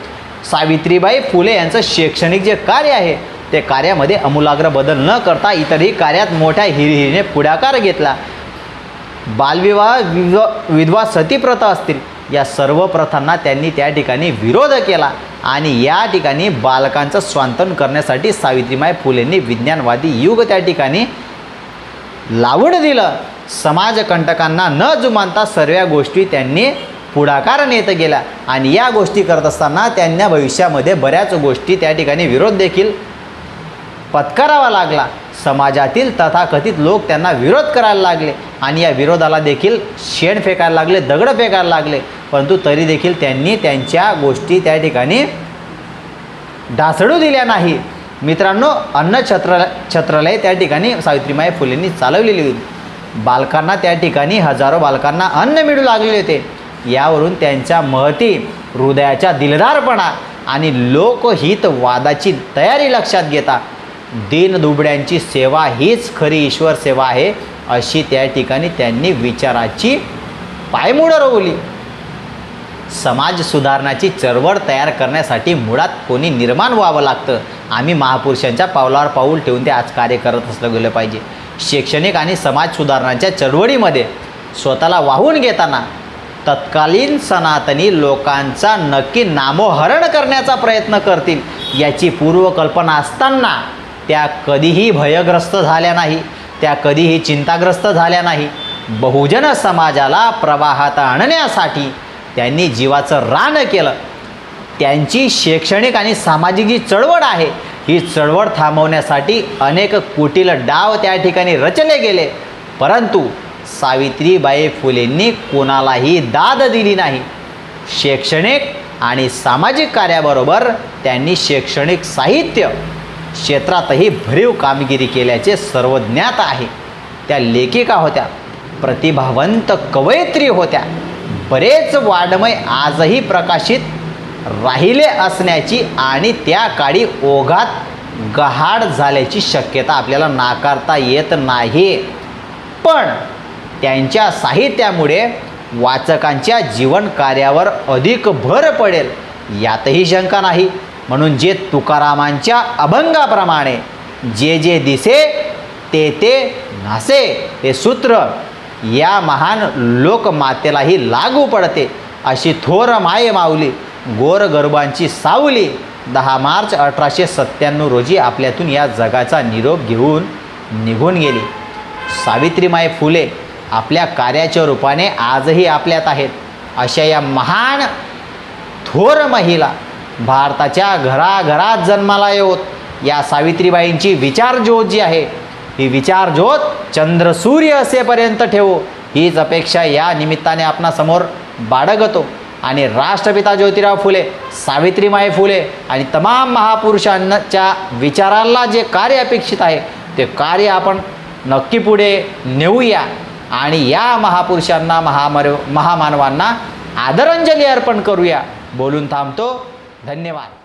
Speaker 1: सावित्रीबाई फुले यांचं शैक्षणिक जे कार्य आहे ते कार्यामध्ये आमूलाग्र बदल न करता इतरही कार्यात मोठ्या हिरिरीने पुढाकार घेतला. बालविवाह, विधवा सतीप्रथा असतील या सर्व प्रथांना त्यांनी त्या ठिकाणी विरोध केला आणि या ठिकाणी बालकांचं स्वांतन करण्यासाठी सावित्रीबाई फुलेंनी विज्ञानवादी युग त्या ठिकाणी लावून दिलं. समाजकंटकांना न जुमानता सर्व गोष्टी त्यांनी पुढाकार नेत गेल्या आणि या गोष्टी करत असताना त्यांना भविष्यामध्ये बऱ्याच गोष्टी त्या ठिकाणी विरोध देखील पत्करावा लागला. समाजातील तथाकथित लोक त्यांना विरोध करायला लागले आणि या विरोधाला देखील शेण फेकायला लागले, दगड फेकायला लागले. परंतु तरी देखील त्यांनी त्यांच्या गोष्टी त्या ठिकाणी ढासळू दिल्या नाही. मित्रांनो, अन्न छत्रालय त्या ठिकाणी सावित्रीबाई फुलेंनी चालवलेली होती. बालकांना त्या ठिकाणी हजारो बालकांना अन्न मिळू लागलेले होते. यावरून त्यांच्या महती, हृदयाच्या दिलदारपणा आणि लोकहितवादाची तयारी लक्षात घेता दीनदुबळ्यांची सेवा हीच खरी ईश्वर सेवा आहे, अशी त्या ठिकाणी त्यांनी विचाराची पायमुळ रोवली. समाज सुधारणाची चळवळ तयार करण्यासाठी मुळात कोणी निर्माण व्हावं लागतं. आम्ही महापुरुषांच्या पावलावर पाऊल ठेवून ते आज कार्य करत असलं गेलं पाहिजे. शैक्षणिक आणि समाज सुधारणाच्या चळवळीमध्ये स्वतःला वाहून घेताना तत्कालीन सनातनी लोकांचा नक्की नामोहरण करण्याचा प्रयत्न करतील याची पूर्वकल्पना असताना त्या कधीही भयग्रस्त झाल्या नाही, त्या कधीही चिंताग्रस्त झाल्या नाही. बहुजन समाजाला प्रवाहात आणण्यासाठी त्यांनी जीवाचं रान केलं. त्यांची शैक्षणिक आणि सामाजिक जी चळवळ आहे ही चळवळ थांबवण्यासाठी अनेक कुटील डाव त्या ठिकाणी रचले गेले, परंतु सावित्रीबाई फुलेंनी कोणालाही दाद दिली नाही. शैक्षणिक आणि सामाजिक कार्याबरोबर त्यांनी शैक्षणिक साहित्य क्षेत्रातही भरीव कामगिरी केल्याचे सर्वज्ञात आहे. त्या लेखिका होत्या, प्रतिभावंत कवयित्री होत्या. बरेच वाङ्मय आजही प्रकाशित राहिले असण्याची आणि त्या काळी ओघात गहाड झाल्याची शक्यता आपल्याला नाकारता येत नाही. पण त्यांच्या साहित्यामुळे वाचकांच्या जीवन कार्यावर अधिक भर पडेल यातही शंका नाही. म्हणून जे तुकारामांच्या अभंगाप्रमाणे जे जे दिसे ते ते नासे हे सूत्र या महान लोकमातेलाही लागू पडते. अशी थोर माय माऊली गोरगरबांची सावली 10 मार्च 1897 रोजी आपल्यातून या जगाचा निरोप घेऊन निघून गेली. सावित्रीमाई फुले आपल्या कार्याच्या रूपाने आजही आपल्यात आहेत. अशा या महान थोर महिला भारताच्या घराघरात जन्माला येऊत. या सावित्रीबाईंची विचारज्योत जी आहे ही विचारज्योत चंद्रसूर्य असेपर्यंत ठेवू हीच अपेक्षा या निमित्ताने आपणासमोर बाळगतो. आणि राष्ट्रपिता ज्योतिराव फुले, सावित्रीमाई फुले आणि तमाम महापुरुषांच्या विचाराला जे कार्य अपेक्षित आहे ते कार्य आपण नक्की पुढे नेऊया आणि या महापुरुषांना महामानवांना आदरांजली अर्पण करूया. बोलून थांबतो. धन्यवाद.